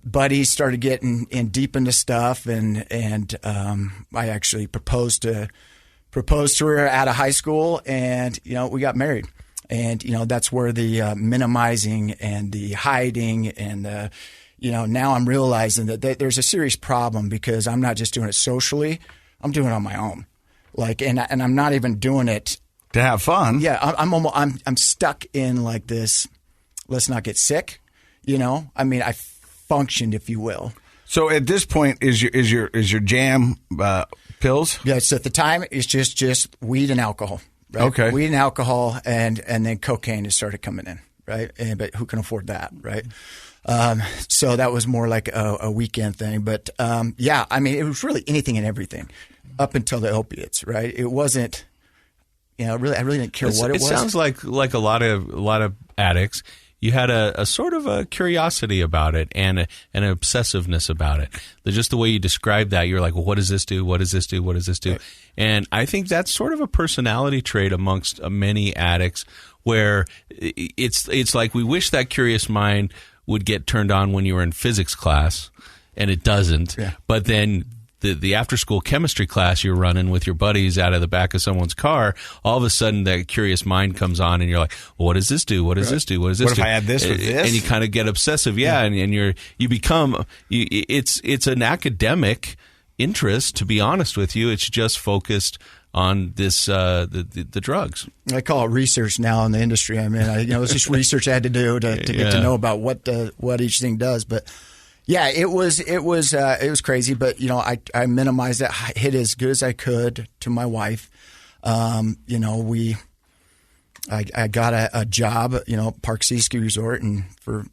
buddies started getting in deep into stuff, and I actually proposed to her out of high school, and we got married. And that's where the minimizing and the hiding and the now I'm realizing that there's a serious problem, because I'm not just doing it socially, I'm doing it on my own. Like, and I'm not even doing it to have fun. Yeah, I'm stuck in like this. Let's not get sick. I mean, I functioned, if you will. So at this point, is your jam pills? Yeah. So at the time, it's just weed and alcohol. Right? Okay. Weed and alcohol, and then cocaine has started coming in. Right. But who can afford that? Right. So that was more like a weekend thing. But yeah, I mean, it was really anything and everything up until the opiates. Right. It wasn't. Really, I really didn't care what it was. It sounds like a lot of addicts. You had a sort of a curiosity about it and an obsessiveness about it. Just the way you described that, you're like, well, what does this do? What does this do? What does this do? Right. And I think that's sort of a personality trait amongst many addicts, where it's like we wish that curious mind would get turned on when you were in physics class, and it doesn't. Yeah. But then the after-school chemistry class you're running with your buddies out of the back of someone's car, all of a sudden that curious mind comes on, and you're like, well, what does this do? What does this do? What does this do? What if I add this with this? And you kind of get obsessive, and you become it's an academic interest, to be honest with you. It's just focused on this the drugs. I call it research now in the industry. I mean, it's just research I had to do to get to know about what each thing does, but. Yeah, it was crazy, but I minimized it, hit as good as I could to my wife. I got a job, Park Sea Ski Resort, and for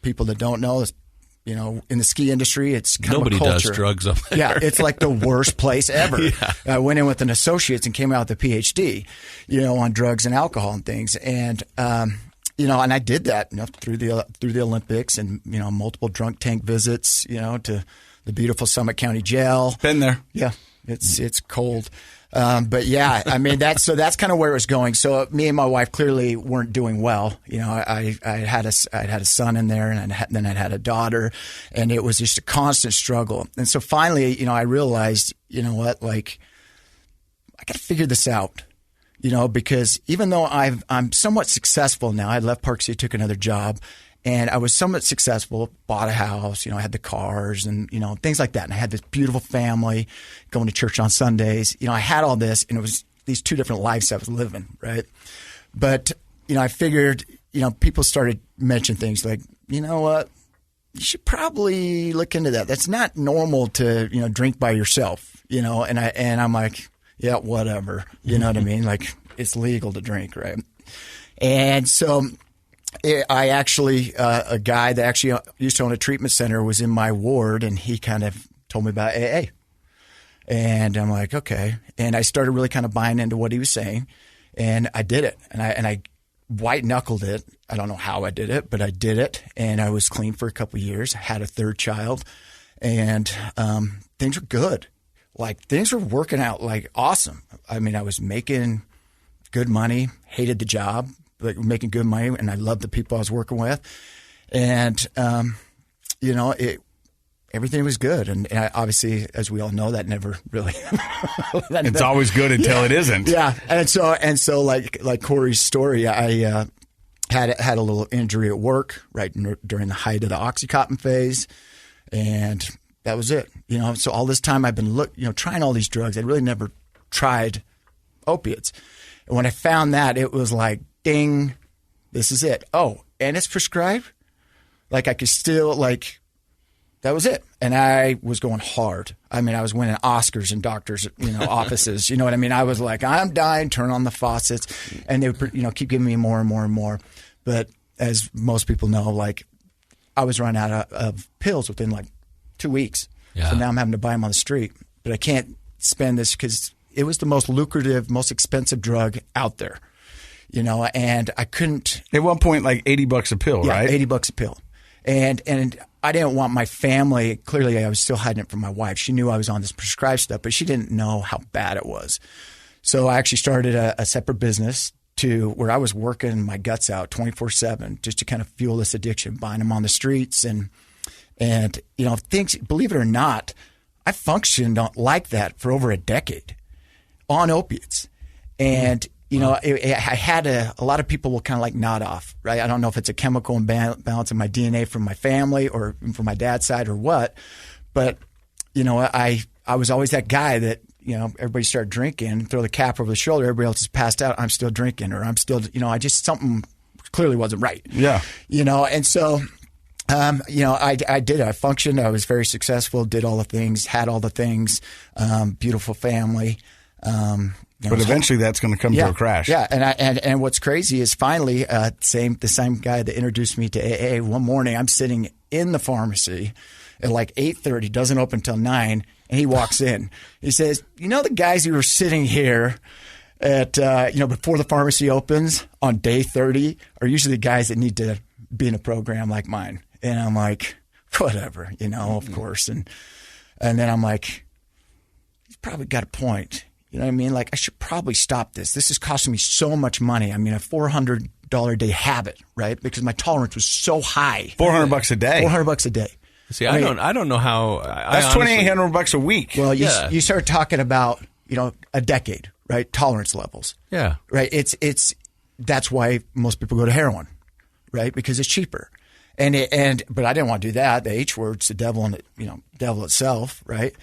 people that don't know, in the ski industry, it's kind Nobody of a culture. Does drugs up there. Yeah, it's like the worst place ever. Yeah. I went in with an associate's and came out with a PhD, on drugs and alcohol and things, and. And I did that through the Olympics and multiple drunk tank visits, to the beautiful Summit County Jail. Been there. Yeah, it's cold, but yeah, I mean that's kind of where it was going. So me and my wife clearly weren't doing well. I had a son in there, and then I'd had a daughter, and it was just a constant struggle. And so finally, I realized, like I got to figure this out. Because even though I'm somewhat successful now, I left Park City, took another job, and I was somewhat successful, bought a house, I had the cars and, things like that. And I had this beautiful family, going to church on Sundays. I had all this, and it was these two different lives I was living, right? But, I figured, people started mentioning things like, you know what, you should probably look into that. That's not normal to, drink by yourself, and I'm like, yeah, whatever. You know what I mean? Like, it's legal to drink, right? And so I actually, a guy that actually used to own a treatment center was in my ward, and he kind of told me about AA. And I'm like, okay. And I started really kind of buying into what he was saying, and I did it. And I white-knuckled it. I don't know how I did it, but I did it. And I was clean for a couple of years. I had a third child, and things were good. Like, things were working out like awesome. I mean, I was making good money, hated the job, but making good money, and I loved the people I was working with. And, everything was good. And obviously, as we all know, that never really. It's always good until it isn't. Yeah. And so like Corey's story, I had a little injury at work right during the height of the Oxycontin phase. And that was it. So all this time I've been trying all these drugs. I'd really never tried opiates. And when I found that, it was like, ding, this is it. Oh, and it's prescribed? Like, I could still, that was it. And I was going hard. I mean, I was winning Oscars in doctors' offices. You know what I mean? I was like, I'm dying, turn on the faucets. And they would, keep giving me more and more and more. But as most people know, I was running out of pills within 2 weeks. Yeah. So now I'm having to buy them on the street. But I can't spend this because it was the most lucrative, most expensive drug out there. And I couldn't. At one point, $80 a pill, right? Yeah, $80 a pill. And I didn't want my family, clearly I was still hiding it from my wife. She knew I was on this prescribed stuff, but she didn't know how bad it was. So I actually started a separate business to where I was working my guts out 24/7 just to kind of fuel this addiction, buying them on the streets. And things, believe it or not, I functioned like that for over a decade on opiates. And, I had a lot of people will kind of like nod off, right? I don't know if it's a chemical imbalance in my DNA from my family or from my dad's side or what, but, I was always that guy that, everybody started drinking, throw the cap over the shoulder, everybody else is passed out, I'm still drinking, or I'm still, something clearly wasn't right. Yeah. And so, I did. I functioned. I was very successful, did all the things, had all the things, beautiful family. But eventually that's going to come to a crash. Yeah. And what's crazy is finally, the same guy that introduced me to AA, one morning I'm sitting in the pharmacy at like 8:30, doesn't open until 9. And he walks in. He says, the guys who were sitting here at, before the pharmacy opens on day 30 are usually the guys that need to be in a program like mine. And I'm like, whatever, of course. And then I'm like, he's probably got a point. You know what I mean? Like, I should probably stop this. This is costing me so much money. I mean, a $400 a day habit, right? Because my tolerance was so high. $400 a day. $400 a day. See, I don't know how. That's $2,800 a week. Well, you start talking about a decade, right? Tolerance levels. Yeah. Right. That's why most people go to heroin, right? Because it's cheaper. But I didn't want to do that. The H word's the devil, and devil itself, right?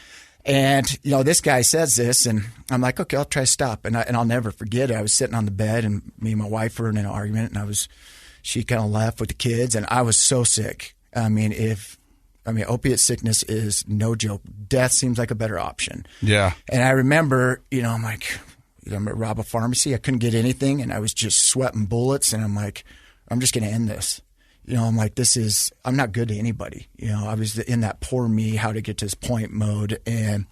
And this guy says this, and I'm like, okay, I'll try to stop. And I'll never forget it. I was sitting on the bed, and me and my wife were in an argument, and she kind of left with the kids, and I was so sick. Opiate sickness is no joke. Death seems like a better option. Yeah. And I remember, I'm like, I'm going to rob a pharmacy. I couldn't get anything, and I was just sweating bullets, and I'm like, I'm just going to end this. I'm like, I'm not good to anybody. I was in that poor me, how to get to this point mode. And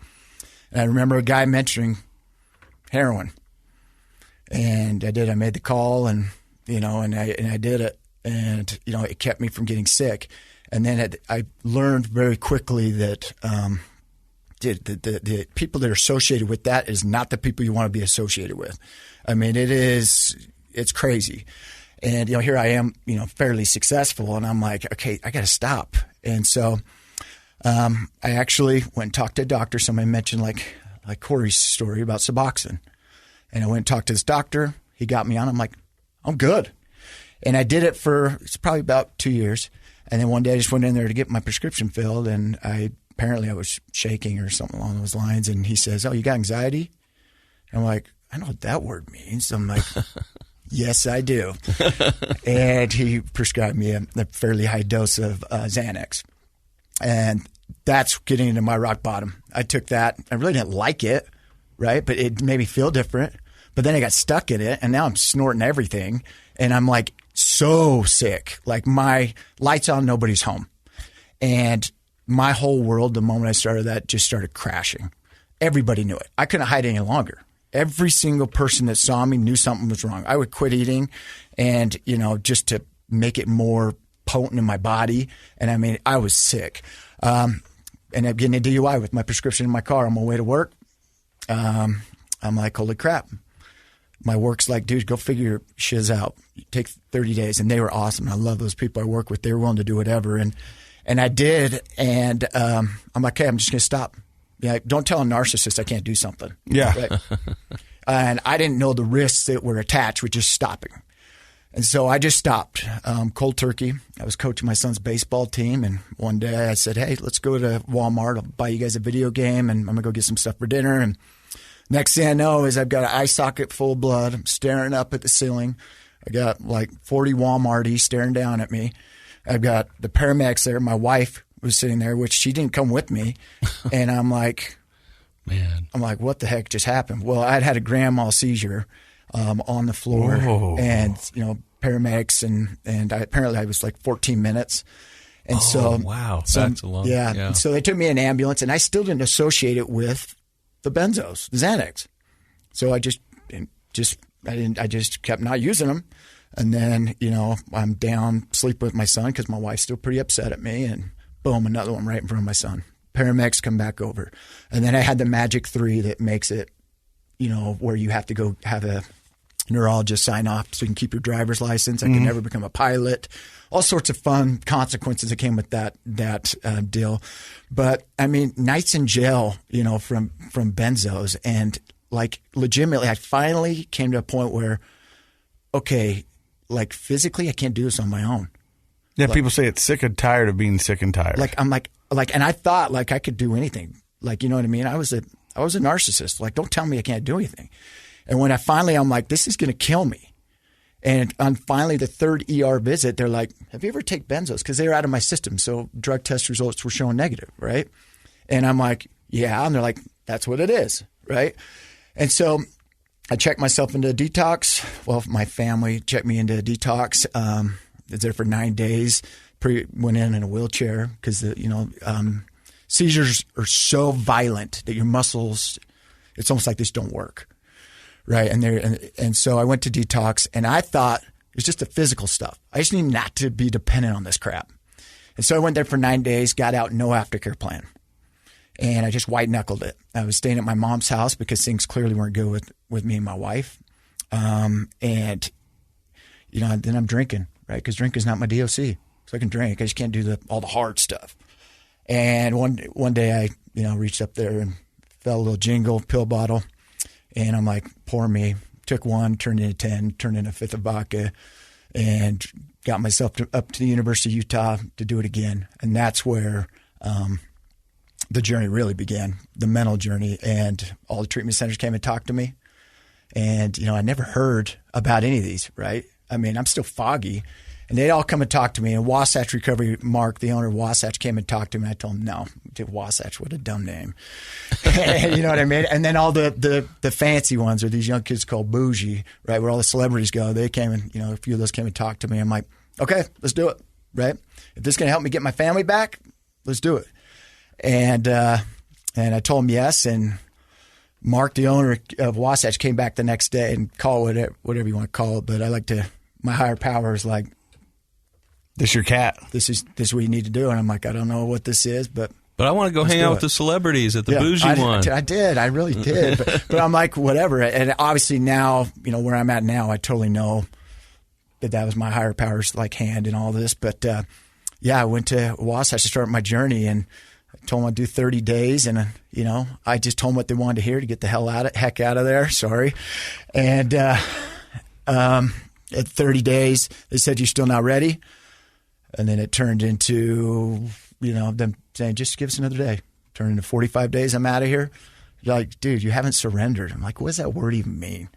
I remember a guy mentioning heroin. And I did. I made the call, and I did it. And, it kept me from getting sick. And then I learned very quickly that the people that are associated with that is not the people you want to be associated with. I mean, it's crazy. And, here I am, fairly successful, and I'm like, okay, I got to stop. And so I actually went and talked to a doctor. Somebody mentioned like Corey's story about Suboxone. And I went and talked to this doctor. He got me on. I'm like, I'm good. And I did it it's probably about 2 years. And then one day I just went in there to get my prescription filled, and apparently I was shaking or something along those lines. And he says, "Oh, you got anxiety?" And I'm like, I know what that word means. I'm like, yes, I do. And he prescribed me a fairly high dose of Xanax. And that's getting into my rock bottom. I took that. I really didn't like it, right? But it made me feel different. But then I got stuck in it, and now I'm snorting everything. And I'm like so sick. Like my lights on, nobody's home. And my whole world, the moment I started that, just started crashing. Everybody knew it. I couldn't hide any longer. Every single person that saw me knew something was wrong. I would quit eating and, just to make it more potent in my body. And I was sick. And I'm getting a DUI with my prescription in my car on my way to work. I'm like, holy crap. My work's like, dude, go figure your shiz out. Take 30 days. And they were awesome. I love those people I work with. They were willing to do whatever. And I did. And I'm like, okay, I'm just going to stop. Yeah, don't tell a narcissist I can't do something. Yeah. Right? And I didn't know the risks that were attached with just stopping. And so I just stopped cold turkey. I was coaching my son's baseball team. And one day I said, hey, let's go to Walmart. I'll buy you guys a video game, and I'm going to go get some stuff for dinner. And next thing I know is I've got an eye socket full of blood. I'm staring up at the ceiling. I got like 40 Walmarties staring down at me. I've got the paramedics there. My wife was sitting there, which she didn't come with me. And I'm like, man, what the heck just happened? Well, I'd had a grand mal seizure on the floor. Whoa. And, paramedics and apparently I was like 14 minutes. And wow. That's a long, yeah. So they took me in an ambulance, and I still didn't associate it with the benzos, the Xanax. So I just I just kept not using them. And then, I'm down sleeping with my son because my wife's still pretty upset at me, and boom, another one right in front of my son. Paramedics come back over. And then I had the magic 3 that makes it, where you have to go have a neurologist sign off so you can keep your driver's license. I could never become a pilot. All sorts of fun consequences that came with that deal. But I mean, nights in jail, from benzos, and like legitimately, I finally came to a point where, okay, like physically, I can't do this on my own. Yeah, people say it's sick and tired of being sick and tired. I'm like, and I thought like I could do anything. Like, you know what I mean? I was a narcissist. Like, don't tell me I can't do anything. And when I'm like, this is going to kill me. And on finally the 3rd ER visit, they're like, have you ever taken benzos? Because they were out of my system. So drug test results were showing negative, right? And I'm like, yeah. And they're like, that's what it is, right? And so I checked myself into a detox. Well, my family checked me into a detox. I was there for 9 days. Went in a wheelchair because seizures are so violent that your muscles, it's almost like they just don't work, right? And so I went to detox, and I thought it was just the physical stuff. I just need not to be dependent on this crap. And so I went there for 9 days, got out, no aftercare plan. And I just white knuckled it. I was staying at my mom's house because things clearly weren't good with me and my wife. And then I'm drinking, right? Because drinking is not my DOC. So I can drink. I just can't do all the hard stuff. And one day I, reached up there and felt a little jingle, pill bottle. And I'm like, pour me. Took one, turned into 10, turned into a 5th of vodka, and got myself up to the University of Utah to do it again. And that's where the journey really began, the mental journey. And all the treatment centers came and talked to me. And, I never heard about any of these, right? I mean, I'm still foggy. And they'd all come and talk to me. And Wasatch Recovery, Mark, the owner of Wasatch, came and talked to me. I told him, no, Wasatch, what a dumb name. You know what I mean? And then all the fancy ones are these young kids called Bougie, right, where all the celebrities go. They came and, a few of those came and talked to me. I'm like, okay, let's do it, right? If this is going to help me get my family back, let's do it. And I told him yes. And Mark, the owner of Wasatch, came back the next day and called it whatever you want to call it. But my higher power is like, this your cat. This is what you need to do. And I'm like, I don't know what this is, but I want to go hang out with the celebrities at the Bougie one. I did. I really did. but I'm like, whatever. And obviously now, where I'm at now, I totally know that was my higher power's like hand in all this. But I went to Wasatch to start my journey, and I told them I'd do 30 days. And, I just told them what they wanted to hear to get the heck out of there. Sorry. And at 30 days, they said, you're still not ready. And then it turned into, them saying, just give us another day. Turned into 45 days, I'm out of here. You're like, dude, you haven't surrendered. I'm like, what does that word even mean?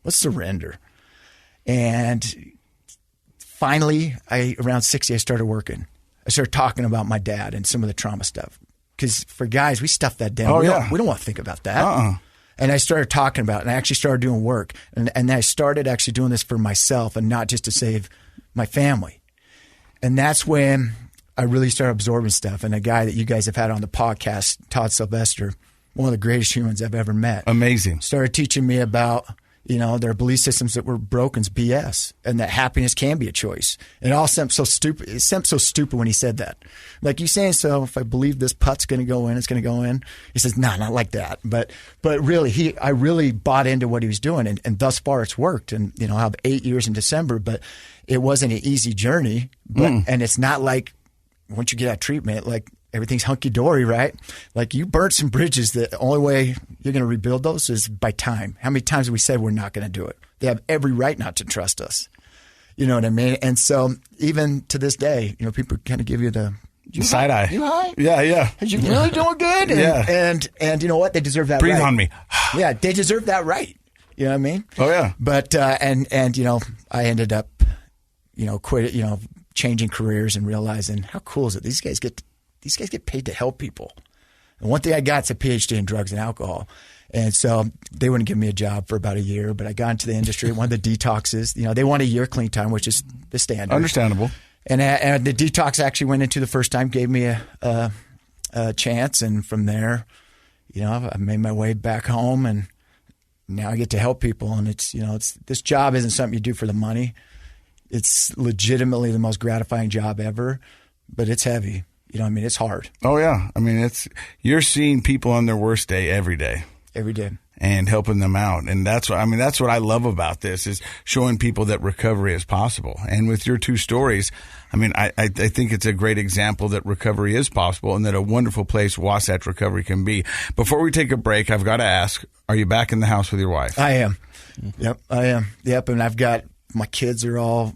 What's surrender? And finally, around 60, I started working. I started talking about my dad and some of the trauma stuff. Because for guys, we stuff that down. We don't want to think about that. And I started talking about it, and I actually started doing work. And I started actually doing this for myself and not just to save my family. And that's when I really started absorbing stuff. And a guy that you guys have had on the podcast, Todd Sylvester, one of the greatest humans I've ever met. Amazing. Started teaching me about, their belief systems that were broken is BS, and that happiness can be a choice. And it all seemed so stupid. It seemed so stupid when he said that. Like, you saying, so if I believe this putt's going to go in, it's going to go in. He says, no, not like that. But really, I really bought into what he was doing, and thus far it's worked. And, I have 8 years in December, but it wasn't an easy journey. And it's not like once you get out of treatment, like everything's hunky-dory, right? Like, you burnt some bridges. The only way you're going to rebuild those is by time. How many times have we said we're not going to do it? They have every right not to trust us. You know what I mean? And so even to this day, people kind of give you the side eye. You high? Yeah. Are you really doing good? And you know what? They deserve that Breathe right. on me. Yeah, they deserve that right. You know what I mean? Oh, yeah. But, and I ended up, changing careers and realizing how cool is it? These guys get paid to help people. And one thing I got is a PhD in drugs and alcohol. And so they wouldn't give me a job for about a year, but I got into the industry, one of the detoxes. They want a year clean time, which is the standard. Understandable. And the detox actually went into the first time, gave me a chance. And from there, I made my way back home and now I get to help people, and it's this job isn't something you do for the money. It's legitimately the most gratifying job ever, but it's heavy. You know what I mean? It's hard. Oh yeah. I mean, you're seeing people on their worst day every day. Every day. And helping them out. And that's what I love about this, is showing people that recovery is possible. And with your two stories, I mean, I think it's a great example that recovery is possible and that a wonderful place Wasatch Recovery can be. Before we take a break, I've got to ask, are you back in the house with your wife? I am. Yep, I am. Yep. And I've got, my kids are all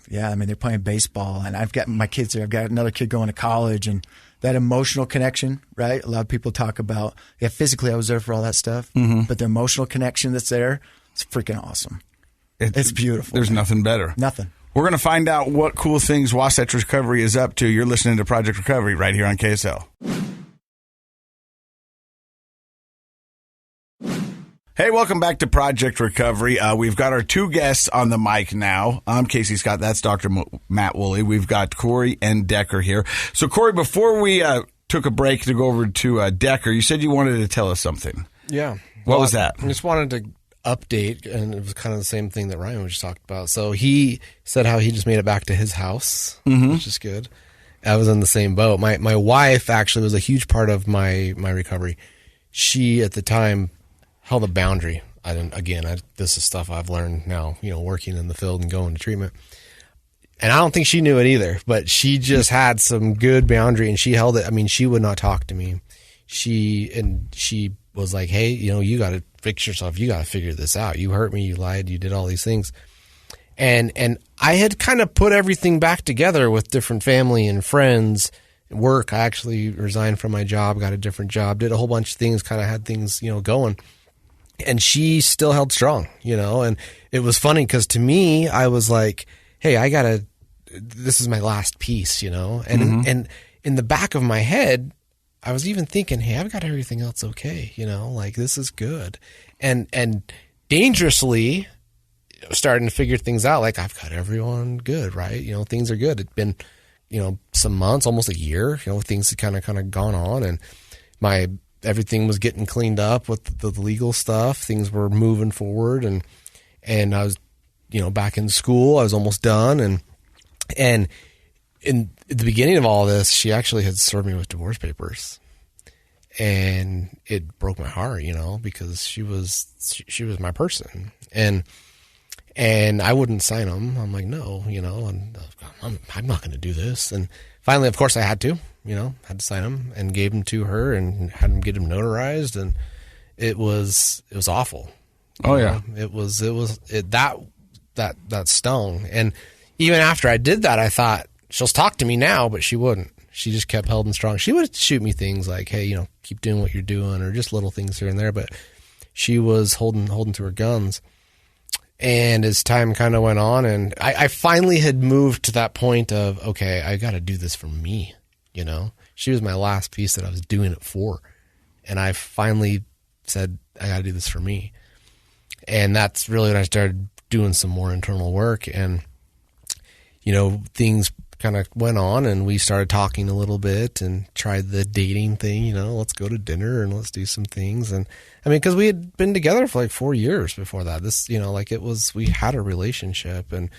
they're playing baseball, and I've got my kids there. I've got another kid going to college, and that emotional connection, right? A lot of people talk about, physically I was there for all that stuff, but the emotional connection that's there, it's freaking awesome. It's beautiful. There's nothing better. Nothing. We're going to find out what cool things Wasatch Recovery is up to. You're listening to Project Recovery right here on KSL. Hey, welcome back to Project Recovery. We've got our two guests on the mic now. I'm Casey Scott. That's Dr. Matt Woolley. We've got Corey and Decker here. So, Corey, before we took a break to go over to Decker, you said you wanted to tell us something. Yeah. What was that? I just wanted to update, and it was kind of the same thing that Ryan was just talking about. So he said how he just made it back to his house, which is good. I was in the same boat. My wife actually was a huge part of my recovery. She, at the time, held a boundary. This is stuff I've learned now, working in the field and going to treatment. And I don't think she knew it either, but she just had some good boundary, and she held it. I mean, she would not talk to me. She was like, hey, you got to fix yourself. You got to figure this out. You hurt me. You lied. You did all these things. And I had kind of put everything back together with different family and friends. Work. I actually resigned from my job, got a different job, did a whole bunch of things, kind of had things, going. And she still held strong, and it was funny because to me, I was like, hey, this is my last piece, and in the back of my head, I was even thinking, hey, I've got everything else okay, like this is good. And dangerously starting to figure things out, like I've got everyone good, right? Things are good. It'd been, some months, almost a year, things had kind of gone on, and everything was getting cleaned up with the legal stuff. Things were moving forward, and I was, back in school. I was almost done, and in the beginning of all this, she actually had served me with divorce papers, and it broke my heart, because she was my person, and I wouldn't sign them. I'm like, no, and I'm not going to do this. And finally, of course, I had to. Had to sign them and gave them to her and had them get them notarized, and it was awful. Oh yeah, that stung. And even after I did that, I thought she'll talk to me now, but she wouldn't. She just kept holding strong. She would shoot me things like, hey, keep doing what you're doing, or just little things here and there. But she was holding to her guns. And as time kind of went on, and I finally had moved to that point of, okay, I got to do this for me. She was my last piece that I was doing it for. And I finally said, I got to do this for me. And that's really when I started doing some more internal work, and, things kind of went on, and we started talking a little bit and tried the dating thing, let's go to dinner and let's do some things. And I mean, because we had been together for like 4 years before that. This, we had a relationship, and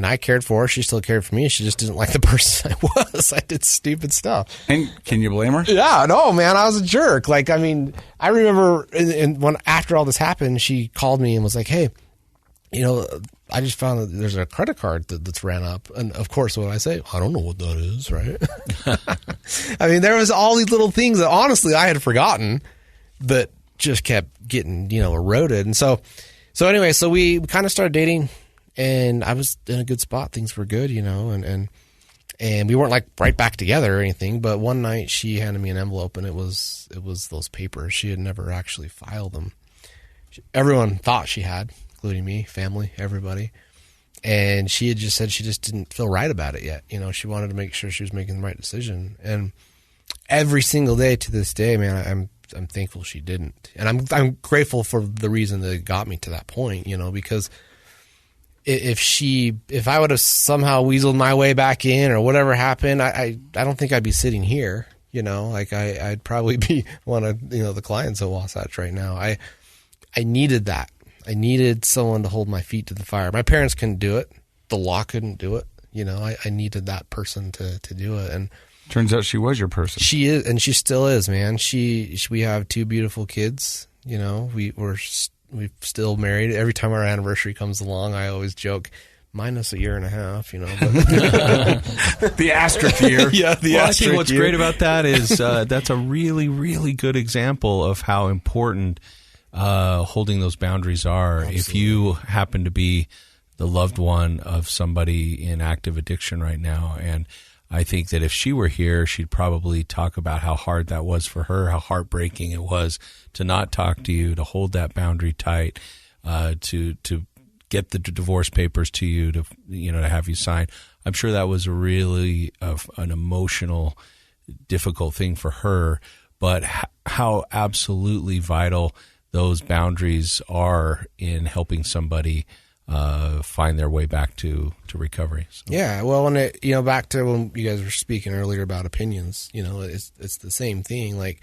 I cared for her. She still cared for me. She just didn't like the person I was. I did stupid stuff. And can you blame her? Yeah, no, man, I was a jerk. Like, I mean, I remember when after all this happened, she called me and was like, hey, I just found that there's a credit card that's ran up. And of course, what I say, I don't know what that is, right? I mean, there was all these little things that honestly I had forgotten that just kept getting, eroded. And so anyway, so we kind of started dating. And I was in a good spot. Things were good, and we weren't like right back together or anything. But one night she handed me an envelope, and it was those papers. She had never actually filed them. Everyone thought she had, including me, family, everybody. And she had just said she just didn't feel right about it yet. She wanted to make sure she was making the right decision. And every single day to this day, man, I'm thankful she didn't. And I'm grateful for the reason that got me to that point, because if I would have somehow weaseled my way back in or whatever happened, I don't think I'd be sitting here, I'd probably be one of, the clients at Wasatch right now. I needed that. I needed someone to hold my feet to the fire. My parents couldn't do it. The law couldn't do it. You know, I needed that person to do it. And turns out she was your person. She is, and she still is, man. We have 2 beautiful kids. You know, we're still married. Every time our anniversary comes along, I always joke, minus a year and a half, you know. But the asterisk year. Yeah, the well, asterisk I think what's year. great about that is that's a really, really good example of how important holding those boundaries are. Absolutely. If you happen to be the loved one of somebody in active addiction right now, and I think that if she were here, she'd probably talk about how hard that was for her, how heartbreaking it was to not talk to you, to hold that boundary tight, to get the divorce papers to you, to have you sign. I'm sure that was really an emotional, difficult thing for her, but how absolutely vital those boundaries are in helping somebody find their way back to recovery. So. Yeah, well, and back to when you guys were speaking earlier about opinions, it's the same thing. Like,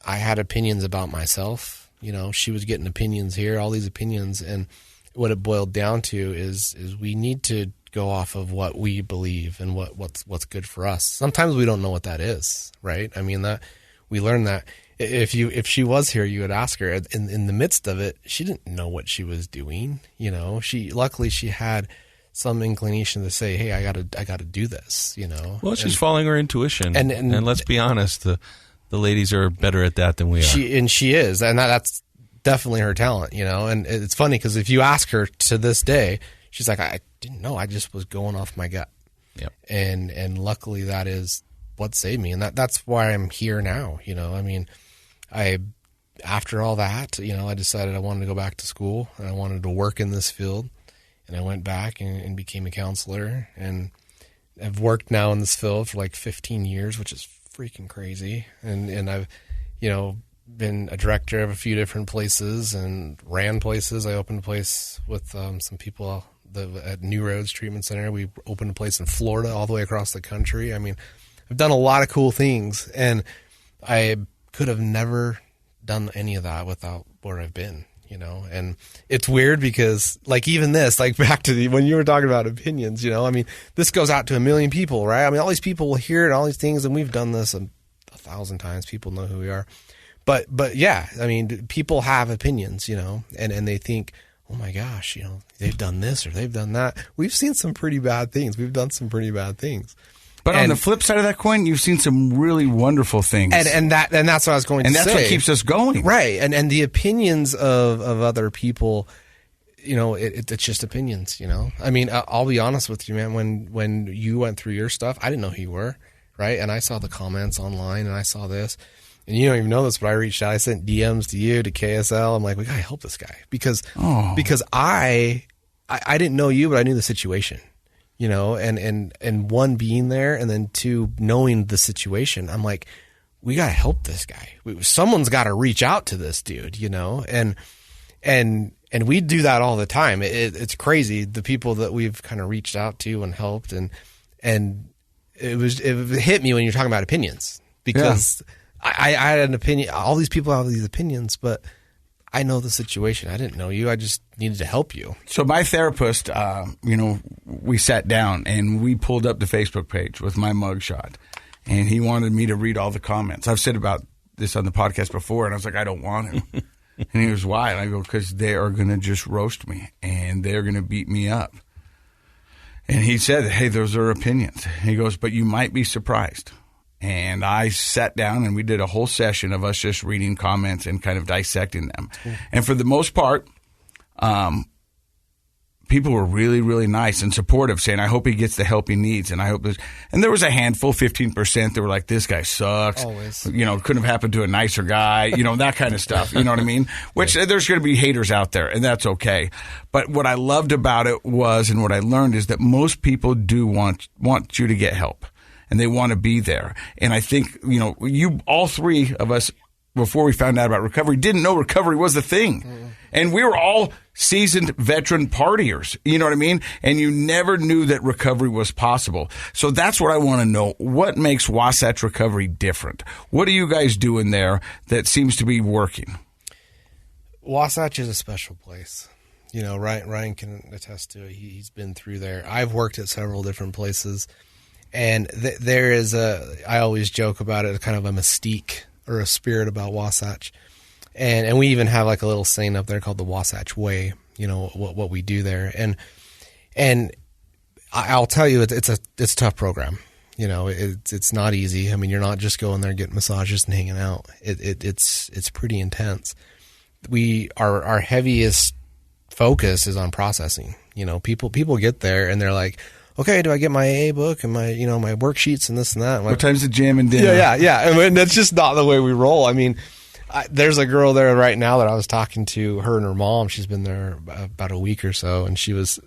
I had opinions about myself. She was getting opinions here, all these opinions, and what it boiled down to is we need to go off of what we believe and what's good for us. Sometimes we don't know what that is, right? I mean, that we learn that. If she was here, you would ask her. In the midst of it, she didn't know what she was doing. Luckily she had some inclination to say, "Hey, I gotta do this." Well, she's following her intuition, and let's be honest, the ladies are better at that than we are. She is, and that's definitely her talent. And it's funny because if you ask her to this day, she's like, "I didn't know. I just was going off my gut." Yep. And luckily that is what saved me, and that's why I'm here now. I mean. After all that, I decided I wanted to go back to school and I wanted to work in this field, and I went back and became a counselor, and I've worked now in this field for like 15 years, which is freaking crazy. And I've, been a director of a few different places and ran places. I opened a place with some people at New Roads Treatment Center. We opened a place in Florida all the way across the country. I mean, I've done a lot of cool things, and I could have never done any of that without where I've been, and it's weird because like even this, like back to when you were talking about opinions, I mean, this goes out to 1 million people, right? I mean, all these people will hear it, all these things, and we've done this 1,000 times. People know who we are, but yeah, I mean, people have opinions, and they think, oh my gosh, they've done this or they've done that. We've seen some pretty bad things. We've done some pretty bad things. But on the flip side of that coin, you've seen some really wonderful things, and that's what I was going to say. And that's what keeps us going, right? And the opinions of other people, it's just opinions. I mean, I'll be honest with you, man. When you went through your stuff, I didn't know who you were, right? And I saw the comments online, and I saw this, and you don't even know this, but I reached out. I sent DMs to you, to KSL. I'm like, we gotta help this guy because I didn't know you, but I knew the situation. And one, being there, and then 2, knowing the situation, I'm like, we got to help this guy. Someone's got to reach out to this dude, and we do that all the time. It's crazy. The people that we've kind of reached out to and helped, and it hit me when you're talking about opinions, because I had an opinion. All these people have these opinions, but I know the situation. I didn't know you. I just needed to help you. So my therapist, we sat down and we pulled up the Facebook page with my mugshot, and he wanted me to read all the comments. I've said about this on the podcast before, and I was like, I don't want to. And he goes, why? And I go, because they are going to just roast me, and they're going to beat me up. And he said, hey, those are opinions. He goes, but you might be surprised. And I sat down and we did a whole session of us just reading comments and kind of dissecting them. Cool. And for the most part, people were really, really nice and supportive, saying, I hope he gets the help he needs. And I hope this. And there was a handful, 15%, that were like, this guy sucks. Always. Couldn't have happened to a nicer guy, that kind of stuff. You know what I mean? Which there's going to be haters out there, and that's okay. But what I loved about it was, and what I learned is that most people do want you to get help. And they want to be there. And I think, all 3 of us, before we found out about recovery, didn't know recovery was the thing. Mm. And we were all seasoned veteran partiers. You know what I mean? And you never knew that recovery was possible. So that's what I want to know. What makes Wasatch Recovery different? What are you guys doing there that seems to be working? Wasatch is a special place. Ryan can attest to it. He's been through there. I've worked at several different places, and there is I always joke about it, kind of a mystique or a spirit about Wasatch. And we even have like a little saying up there called the Wasatch Way, what we do there. And I'll tell you, it's a tough program. It's not easy. I mean, you're not just going there getting massages and hanging out. It's pretty intense. Our heaviest focus is on processing. People get there and they're like, okay, do I get my AA book and my my worksheets and this and that? What time's the gym and dinner? Yeah. I mean, that's just not the way we roll. I mean, there's a girl there right now that I was talking to, her and her mom. She's been there about a week or so, and she was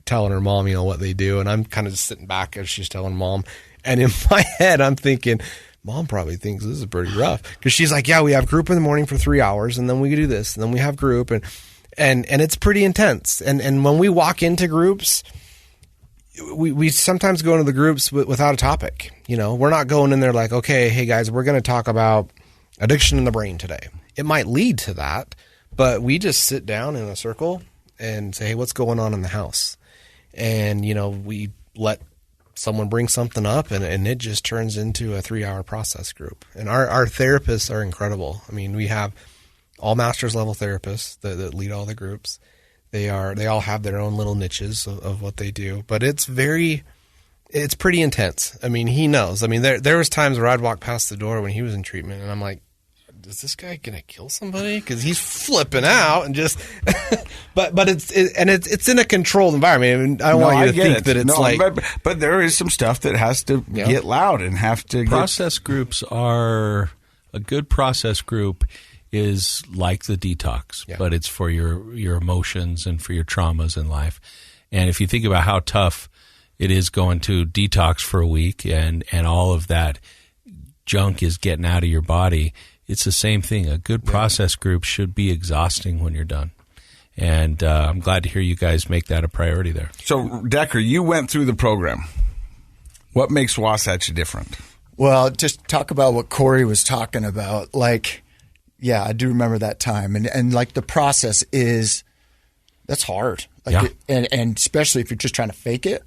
telling her mom, what they do. And I'm kind of just sitting back as she's telling mom. And in my head, I'm thinking, mom probably thinks this is pretty rough. Because she's like, yeah, we have group in the morning for 3 hours, and then we do this, and then we have group. And it's pretty intense. And when we walk into groups, we sometimes go into the groups without a topic. We're not going in there like, okay, hey guys, we're going to talk about addiction in the brain today. It might lead to that, but we just sit down in a circle and say, hey, what's going on in the house? And, we let someone bring something up and it just turns into a 3-hour process group. And our therapists are incredible. I mean, we have all master's level therapists that lead all the groups. They all have their own little niches of what they do, but it's pretty intense. I mean, he knows. I mean, there was times where I'd walk past the door when he was in treatment and I'm like, is this guy gonna kill somebody? Because he's flipping out and just. but it's in a controlled environment. I mean, I don't want you to think that it's but there is some stuff that has to get loud and have to. Process groups are a good process group is like the detox, but it's for your emotions and for your traumas in life. And if you think about how tough it is going to detox for a week and all of that junk is getting out of your body. It's the same thing. A good process group should be exhausting when you're done. And I'm glad to hear you guys make that a priority there. So, Decker, you went through the program. What makes Wasatch different? Well, just talk about what Corey was talking about. Like, yeah, I do remember that time. And like the process that's hard. Like and especially if you're just trying to fake it.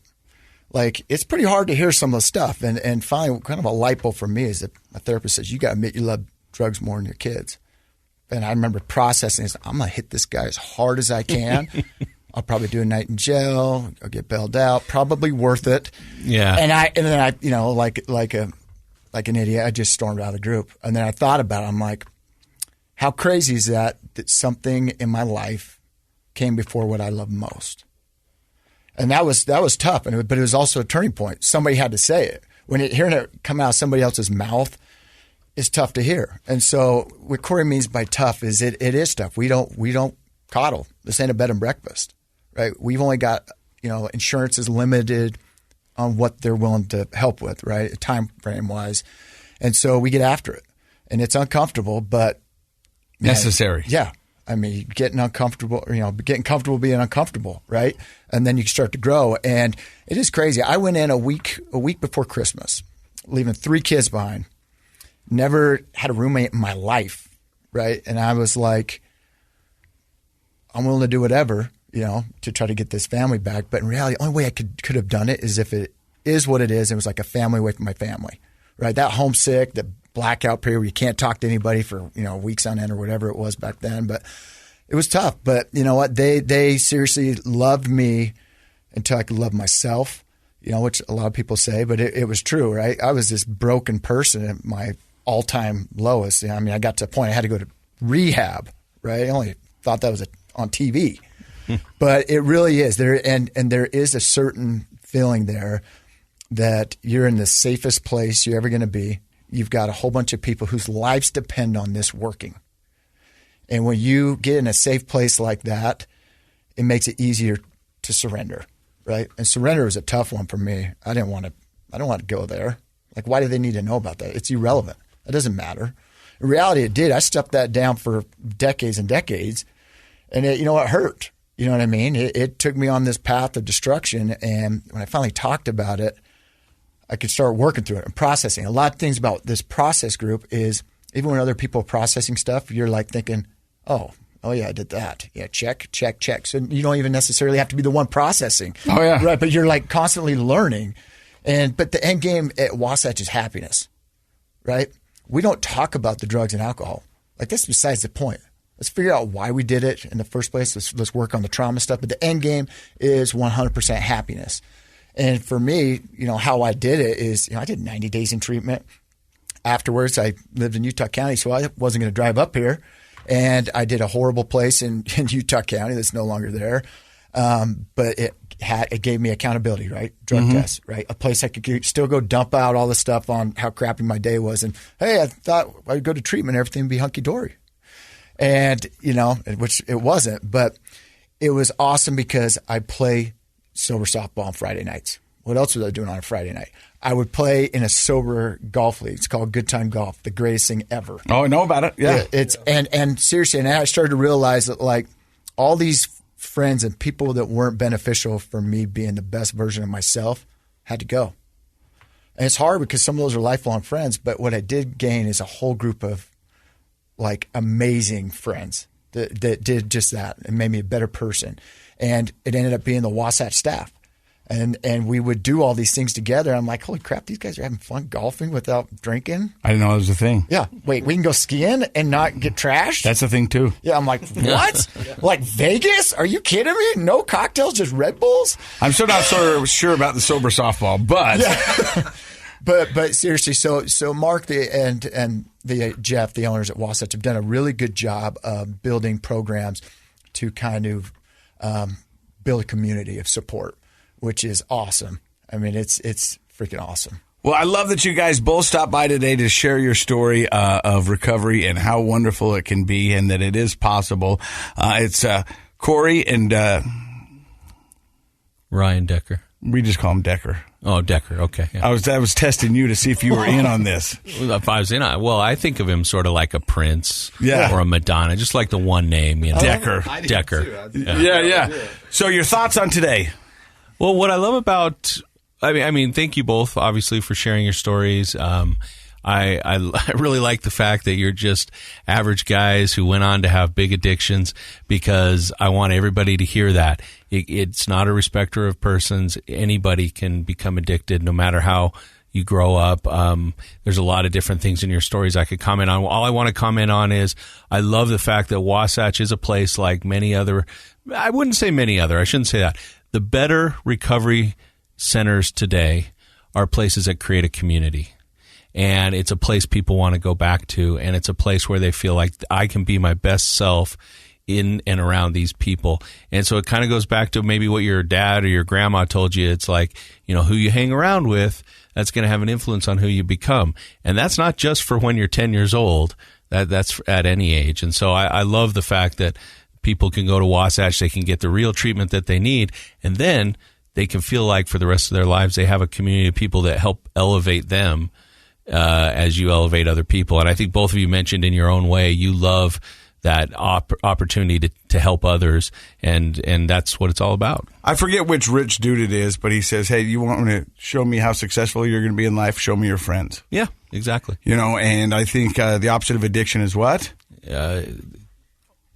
Like, it's pretty hard to hear some of the stuff. And finally, kind of a light bulb for me is that my therapist says, you got to admit you love drugs more than your kids. And I remember processing this. I'm going to hit this guy as hard as I can. I'll probably do a night in jail. I'll get bailed out. Probably worth it. Yeah. And then I like an idiot, I just stormed out of the group. And then I thought about it. I'm like, how crazy is that something in my life came before what I love most? And that was tough. But it was also a turning point. Somebody had to say it. When hearing it come out of somebody else's mouth is tough to hear. And so what Corey means by tough is it is tough. We don't coddle. This ain't a bed and breakfast, right? We've only got, insurance is limited on what they're willing to help with, right? Time frame wise. And so we get after it. And it's uncomfortable, but necessary. Yeah. I mean, getting comfortable being uncomfortable, right? And then you start to grow. And it is crazy. I went in a week before Christmas, leaving 3 kids behind. Never had a roommate in my life, right? And I was like, I'm willing to do whatever, to try to get this family back. But in reality, the only way I could have done it is if it is what it is. It was like a family away from my family, right? That homesick, the blackout period where you can't talk to anybody for, weeks on end or whatever it was back then. But it was tough. But you know what? They seriously loved me until I could love myself, which a lot of people say, but it was true, right? I was this broken person at my all-time lowest. I mean, I got to a point I had to go to rehab, right? I only thought that was on TV. But it really is. There is a certain feeling there that you're in the safest place you're ever going to be. You've got a whole bunch of people whose lives depend on this working. And when you get in a safe place like that, it makes it easier to surrender, right? And surrender was a tough one for me. I don't want to go there. Like, why do they need to know about that? It's irrelevant. It doesn't matter. In reality, it did. I stuffed that down for decades and decades, and it hurt. You know what I mean? It took me on this path of destruction, and when I finally talked about it, I could start working through it and processing. A lot of things about this process group is even when other people are processing stuff, you're like thinking, oh, Oh yeah, I did that. Yeah, check. So you don't even necessarily have to be the one processing. Oh yeah. Right, but you're like constantly learning. But the end game at Wasatch is happiness. Right? We don't talk about the drugs and alcohol. Like, that's besides the point. Let's figure out why we did it in the first place. Let's work on the trauma stuff. But the end game is 100% happiness. And for me, how I did it is, I did 90 days in treatment. Afterwards, I lived in Utah County, so I wasn't going to drive up here. And I did a horrible place in Utah County that's no longer there. But it gave me accountability, right? Drug tests, right? A place I could still go dump out all the stuff on how crappy my day was. And, hey, I thought I'd go to treatment, everything would be hunky-dory. And, which it wasn't. But it was awesome because I'd play sober softball on Friday nights. What else was I doing on a Friday night? I would play in a sober golf league. It's called Good Time Golf, the greatest thing ever. Oh, I know about it. Yeah. And seriously, and I started to realize that, like, all these friends and people that weren't beneficial for me being the best version of myself had to go. And it's hard because some of those are lifelong friends, but what I did gain is a whole group of, like, amazing friends that did just that and made me a better person. And it ended up being the Wasatch staff. And we would do all these things together. I'm like, holy crap, these guys are having fun golfing without drinking. I didn't know that was a thing. Yeah. Wait, we can go skiing and not get trashed? That's a thing too. Yeah, I'm like, what? Like Vegas? Are you kidding me? No cocktails, just Red Bulls? I'm still not so sure about the sober softball, but... Yeah. But seriously, so Mark and the Jeff, the owners at Wasatch, have done a really good job of building programs to kind of build a community of support, which is awesome. I mean, it's freaking awesome. Well, I love that you guys both stopped by today to share your story of recovery and how wonderful it can be, and that it is possible. It's Corey and Ryan Decker. We just call him Decker. Oh, Decker. Okay. Yeah. I was testing you to see if you were in on this. If I was in, I think of him sort of like a Prince, Yeah. or a Madonna, just like the one name, Decker. Decker. Yeah. So your thoughts on today? Well, what I love about, I mean, thank you both, obviously, for sharing your stories. I really like the fact that you're just average guys who went on to have big addictions, because I want everybody to hear that. It's not a respecter of persons. Anybody can become addicted, no matter how you grow up. There's a lot of different things in your stories I could comment on. All I want to comment on is I love the fact that Wasatch is a place like many other, I wouldn't say many other, I shouldn't say that. The better recovery centers today are places that create a community. And it's a place people want to go back to, and it's a place where they feel like I can be my best self in and around these people. And so it kind of goes back to maybe what your dad or your grandma told you. It's like, who you hang around with, that's going to have an influence on who you become. And that's not just for when you're 10 years old. That's at any age. And so I love the fact that people can go to Wasatch, they can get the real treatment that they need, and then they can feel like for the rest of their lives they have a community of people that help elevate them as you elevate other people. And I think both of you mentioned in your own way, you love that opportunity to help others, and that's what it's all about. I forget which rich dude it is, but he says, hey, you want to show me how successful you're going to be in life? Show me your friends. Yeah, exactly. And I think the opposite of addiction is what?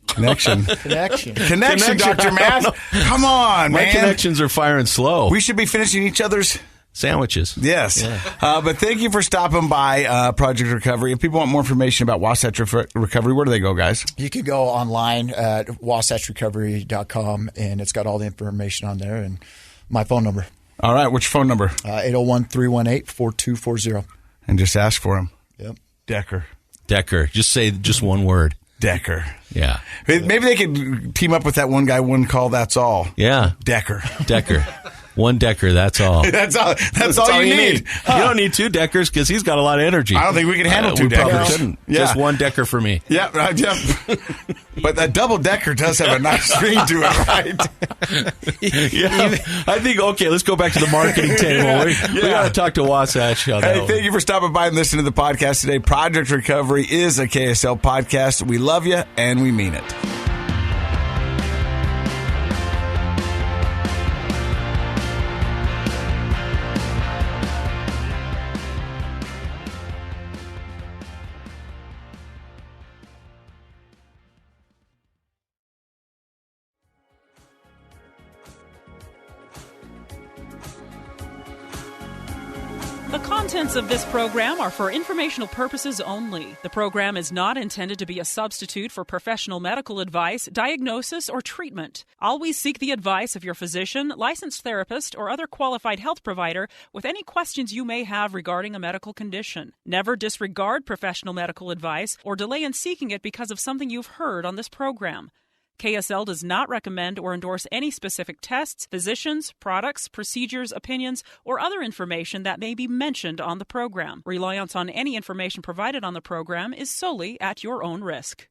Connection. Connection, Dr. Matt. Come on, My man. connections are firing slow. We should be finishing each other's sandwiches. Yes. Yeah. But thank you for stopping by Project Recovery. If people want more information about Wasatch Recovery, where do they go, guys? You can go online at wasatchrecovery.com, and it's got all the information on there, and my phone number. All right. What's your phone number? 801-318-4240. And just ask for him. Yep. Decker. Just say one word. Decker. Yeah. Maybe they could team up with that one guy, one call, that's all. Yeah. Decker. One Decker, that's all. That's all you need. Huh. You don't need two Deckers because he's got a lot of energy. I don't think we can handle two Deckers. Probably couldn't. Yeah. Just one Decker for me. Yeah, right. Yeah. But that double Decker does have a nice ring to it, right? Yeah. I think, okay, let's go back to the marketing table. We got to talk to Wasatch. Hey, thank you for stopping by and listening to the podcast today. Project Recovery is a KSL podcast. We love you, and we mean it. The contents of this program are for informational purposes only. The program is not intended to be a substitute for professional medical advice, diagnosis, or treatment. Always seek the advice of your physician, licensed therapist, or other qualified health provider with any questions you may have regarding a medical condition. Never disregard professional medical advice or delay in seeking it because of something you've heard on this program. KSL does not recommend or endorse any specific tests, physicians, products, procedures, opinions, or other information that may be mentioned on the program. Reliance on any information provided on the program is solely at your own risk.